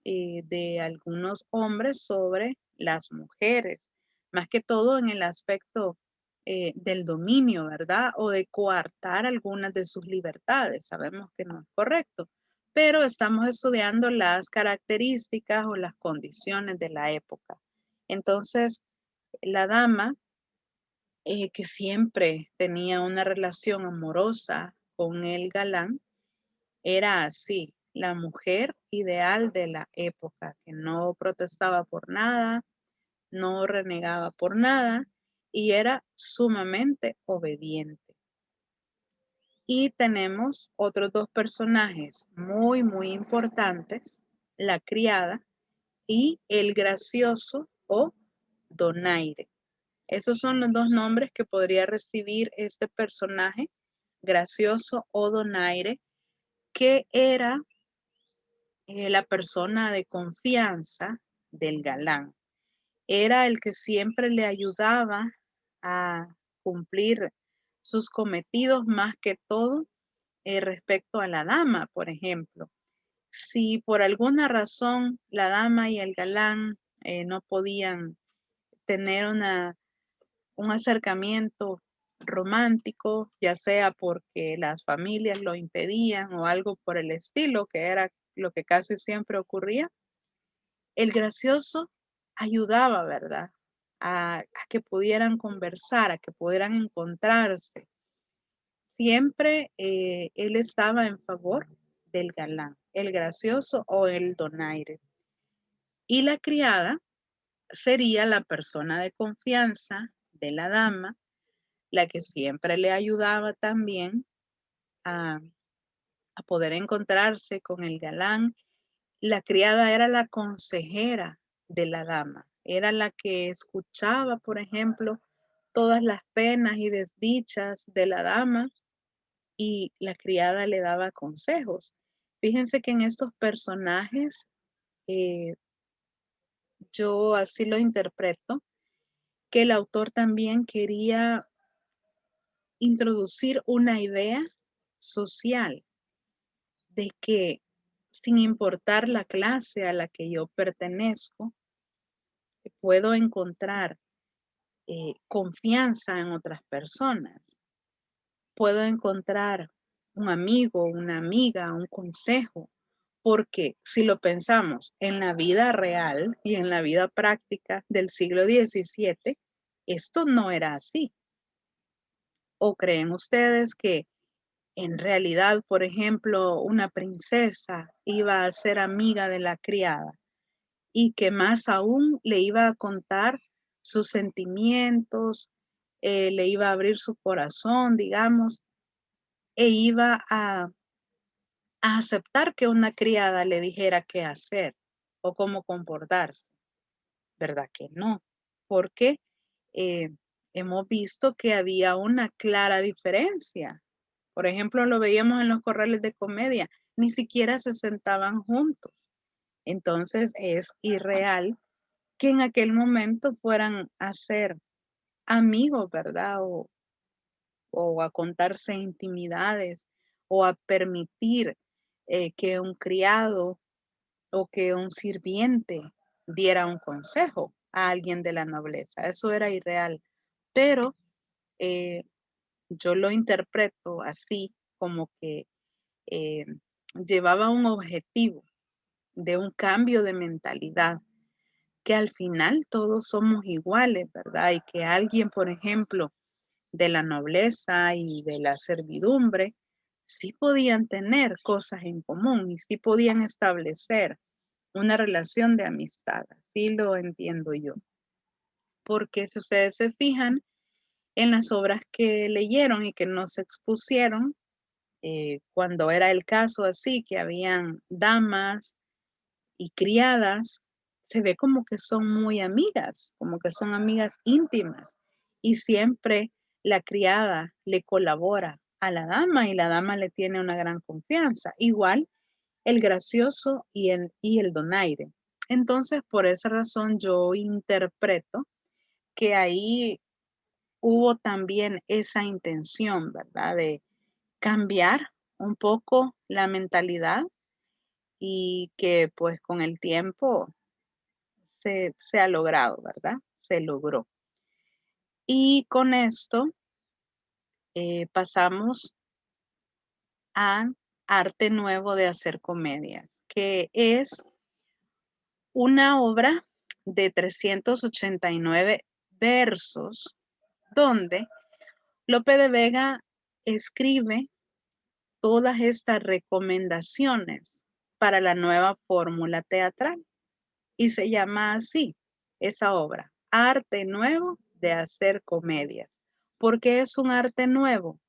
de algunos hombres sobre las mujeres, más que todo en el aspecto del dominio, ¿verdad? O de coartar algunas de sus libertades. Sabemos que no es correcto, pero estamos estudiando las características o las condiciones de la época. Entonces, la dama que siempre tenía una relación amorosa con el galán, era así, la mujer ideal de la época, que no protestaba por nada, no renegaba por nada y era sumamente obediente. Y tenemos otros dos personajes muy, muy importantes, la criada y el gracioso o donaire. Esos son los dos nombres que podría recibir este personaje, gracioso o donaire, que era la persona de confianza del galán. Era el que siempre le ayudaba a cumplir sus cometidos más que todo respecto a la dama, por ejemplo. Si por alguna razón la dama y el galán no podían tener un acercamiento romántico, ya sea porque las familias lo impedían o algo por el estilo, que era lo que casi siempre ocurría, el gracioso ayudaba, ¿verdad? A que pudieran conversar, a que pudieran encontrarse. Siempre él estaba en favor del galán, el gracioso o el donaire. Y la criada sería la persona de confianza de la dama, la que siempre le ayudaba también a, a poder encontrarse con el galán. La criada era la consejera de la dama. era la que escuchaba, por ejemplo, todas las penas y desdichas de la dama y la criada le daba consejos. Fíjense que en estos personajes, eh, yo así lo interpreto, que el autor también quería introducir una idea social de que sin importar la clase a la que yo pertenezco, puedo encontrar confianza en otras personas, puedo encontrar un amigo, una amiga, un consejo, porque si lo pensamos en la vida real y en la vida práctica del siglo XVII, esto no era así. ¿O creen ustedes que en realidad, por ejemplo, una princesa iba a ser amiga de la criada y que más aún le iba a contar sus sentimientos, le iba a abrir su corazón, digamos, e iba a aceptar que una criada le dijera qué hacer o cómo comportarse? ¿Verdad que no? Porque eh, hemos visto que había una clara diferencia. Por ejemplo, lo veíamos en los corrales de comedia, ni siquiera se sentaban juntos. Entonces es irreal que en aquel momento fueran a ser amigos, ¿verdad? O a contarse intimidades o a permitir que un criado o que un sirviente diera un consejo a alguien de la nobleza. Eso era irreal. Pero eh, yo lo interpreto así, como que eh, llevaba un objetivo de un cambio de mentalidad, que al final todos somos iguales, ¿verdad? Y que alguien, por ejemplo, de la nobleza y de la servidumbre, sí podían tener cosas en común y sí podían establecer una relación de amistad. Así lo entiendo yo. Porque si ustedes se fijan en las obras que leyeron y que nos expusieron, cuando era el caso así, que habían damas y criadas, se ve como que son muy amigas, como que son amigas íntimas. Y siempre la criada le colabora a la dama y la dama le tiene una gran confianza. Igual el gracioso y el donaire. Entonces, por esa razón yo interpreto que ahí hubo también esa intención, ¿verdad? De cambiar un poco la mentalidad y que pues con el tiempo se ha logrado, ¿verdad? Se logró. Y con esto pasamos a Arte Nuevo de Hacer Comedias, que es una obra de 389 versos, donde Lope de Vega escribe todas estas recomendaciones para la nueva fórmula teatral y se llama así esa obra, Arte Nuevo de Hacer Comedias. ¿Por qué es un arte nuevo?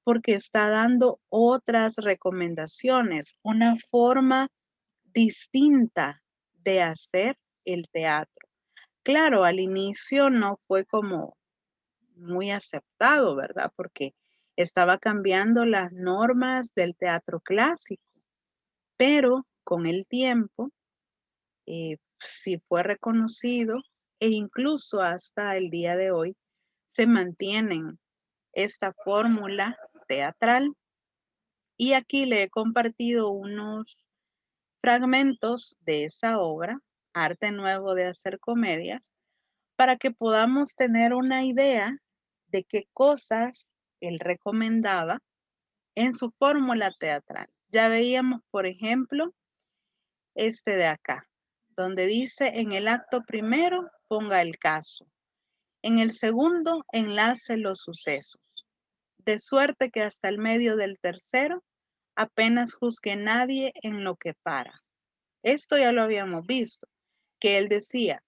Porque está dando otras recomendaciones, una forma distinta de hacer el teatro. Claro, al inicio no fue como muy aceptado, ¿verdad? Porque estaba cambiando las normas del teatro clásico, pero con el tiempo sí fue reconocido e incluso hasta el día de hoy se mantienen esta fórmula teatral. Y aquí le he compartido unos fragmentos de esa obra, Arte Nuevo de Hacer Comedias, para que podamos tener una idea de qué cosas él recomendaba en su fórmula teatral. Ya veíamos, por ejemplo, este de acá, donde dice en el acto primero ponga el caso, en el segundo enlace los sucesos, de suerte que hasta el medio del tercero apenas juzgue nadie en lo que para. Esto ya lo habíamos visto, que él decía,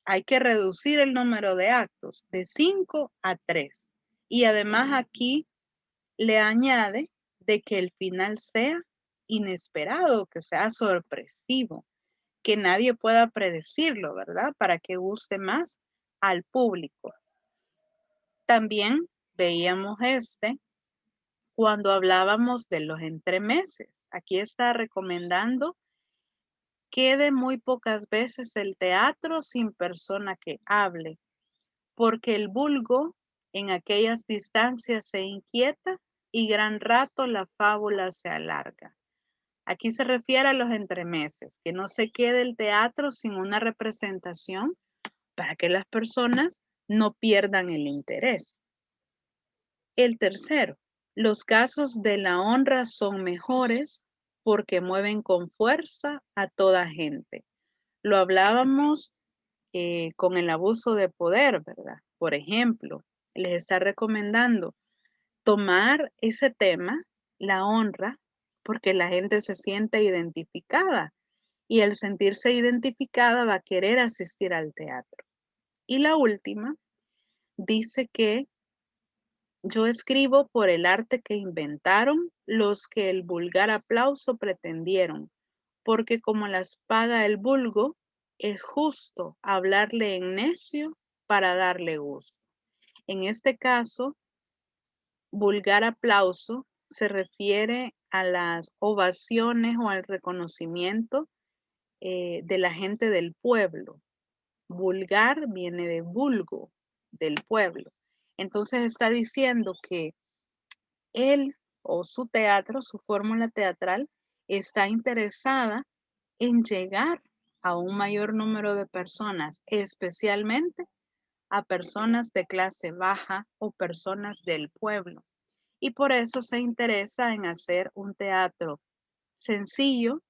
hay que reducir el número de actos de 5 a 3. Y además aquí le añade de que el final sea inesperado, que sea sorpresivo, que nadie pueda predecirlo, ¿verdad? Para que guste más al público. También veíamos cuando hablábamos de los entremeses. Aquí está recomendando quede muy pocas veces el teatro sin persona que hable, porque el vulgo en aquellas distancias se inquieta y gran rato la fábula se alarga. Aquí se refiere a los entremeses, que no se quede el teatro sin una representación para que las personas no pierdan el interés. El tercero, los casos de la honra son mejores porque mueven con fuerza a toda gente. Lo hablábamos con el abuso de poder, ¿verdad? Por ejemplo, les está recomendando tomar ese tema, la honra, porque la gente se siente identificada y al sentirse identificada va a querer asistir al teatro. Y la última dice que yo escribo por el arte que inventaron los que el vulgar aplauso pretendieron, porque como las paga el vulgo, es justo hablarle en necio para darle gusto. En este caso, vulgar aplauso se refiere a las ovaciones o al reconocimiento de la gente del pueblo. Vulgar viene de vulgo, del pueblo. Entonces está diciendo que él o su teatro, su fórmula teatral, está interesada en llegar a un mayor número de personas, especialmente a personas de clase baja o personas del pueblo. Y por eso se interesa en hacer un teatro sencillo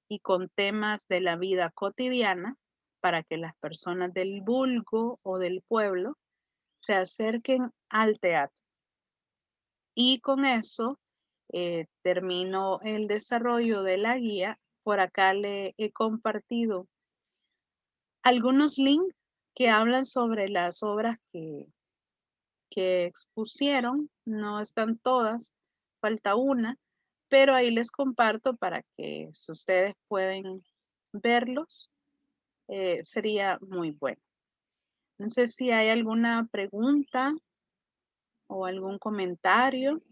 y con temas de la vida cotidiana para que las personas del vulgo o del pueblo se acerquen al teatro. Y con eso termino el desarrollo de la guía. Por acá le he compartido algunos links que hablan sobre las obras que expusieron. No están todas, falta una, pero ahí les comparto para que si ustedes pueden verlos, sería muy bueno. No sé si hay alguna pregunta o algún comentario.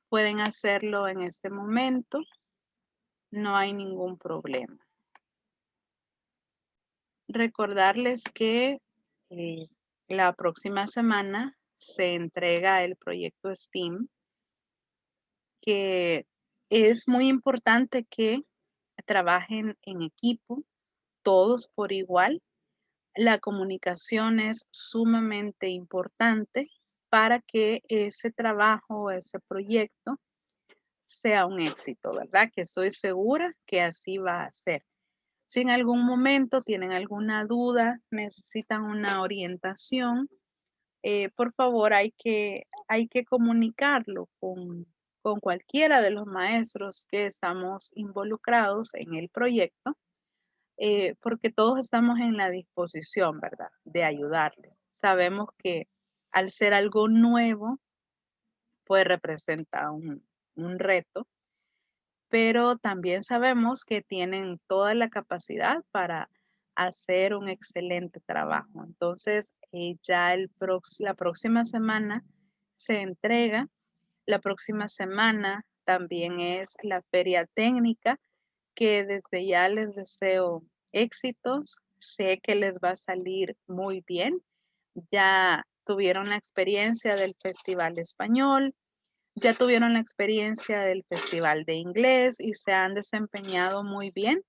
Pueden hacerlo en este momento. No hay ningún problema. Recordarles que la próxima semana se entrega el proyecto STEAM, que es muy importante que trabajen en equipo, todos por igual. La comunicación es sumamente importante para que ese trabajo, ese proyecto sea un éxito, ¿verdad? Que estoy segura que así va a ser. Si en algún momento tienen alguna duda, necesitan una orientación, por favor hay que comunicarlo con cualquiera de los maestros que estamos involucrados en el proyecto, porque todos estamos en la disposición, ¿verdad?, de ayudarles. Sabemos que al ser algo nuevo, pues representa un reto, pero también sabemos que tienen toda la capacidad para hacer un excelente trabajo. Entonces, ya la próxima semana se entrega. La próxima semana también es la feria técnica, que desde ya les deseo éxitos. Sé que les va a salir muy bien. Ya tuvieron la experiencia del Festival Español, ya tuvieron la experiencia del Festival de Inglés y se han desempeñado muy bien,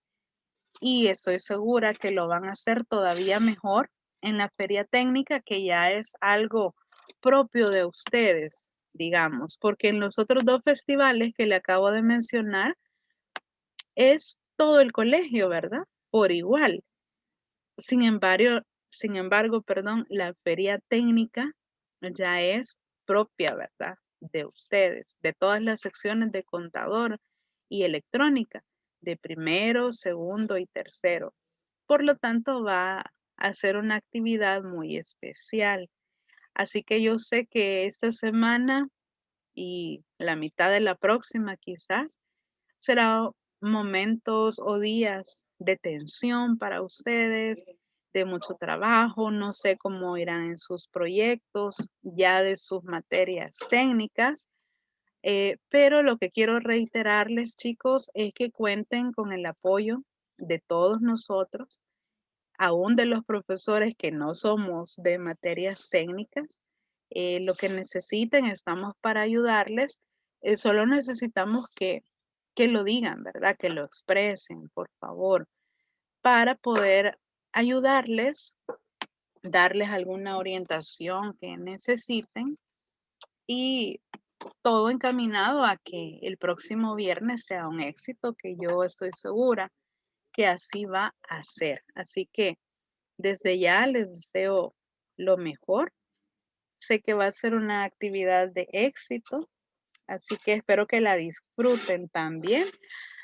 y estoy segura que lo van a hacer todavía mejor en la feria técnica, que ya es algo propio de ustedes, digamos, porque en los otros dos festivales que le acabo de mencionar es todo el colegio, ¿verdad? Por igual. Sin embargo, perdón, la feria técnica ya es propia, ¿verdad? De ustedes, de todas las secciones de contador y electrónica, de primero, segundo y tercero. Por lo tanto, va a ser una actividad muy especial. Así que yo sé que esta semana y la mitad de la próxima quizás será momentos o días de tensión para ustedes, de mucho trabajo. No sé cómo irán en sus proyectos, ya de sus materias técnicas, pero lo que quiero reiterarles, chicos, es que cuenten con el apoyo de todos nosotros, aún de los profesores que no somos de materias técnicas. Lo que necesiten, estamos para ayudarles. Solo necesitamos que lo digan, ¿verdad? Que lo expresen, por favor, para poder ayudarles, darles alguna orientación que necesiten y todo encaminado a que el próximo viernes sea un éxito, que yo estoy segura que así va a ser. Así que desde ya les deseo lo mejor. Sé que va a ser una actividad de éxito, así que espero que la disfruten también.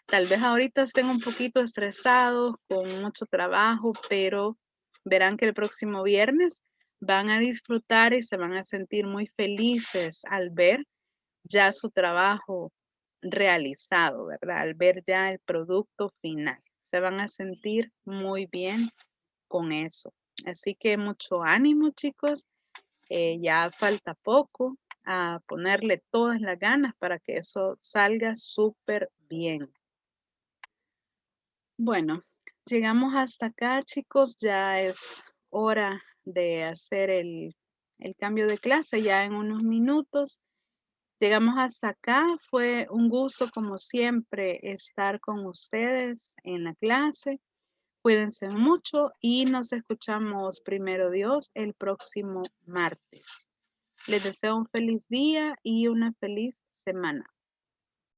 Tal vez ahorita estén un poquito estresados con mucho trabajo, pero verán que el próximo viernes van a disfrutar y se van a sentir muy felices al ver ya su trabajo realizado, ¿verdad? Al ver ya el producto final. Se van a sentir muy bien con eso. Así que mucho ánimo, chicos. Ya falta poco a ponerle todas las ganas para que eso salga súper bien. Bueno, llegamos hasta acá, chicos. Ya es hora de hacer el cambio de clase ya en unos minutos. Llegamos hasta acá. Fue un gusto, como siempre, estar con ustedes en la clase. Cuídense mucho y nos escuchamos primero Dios el próximo martes. Les deseo un feliz día y una feliz semana.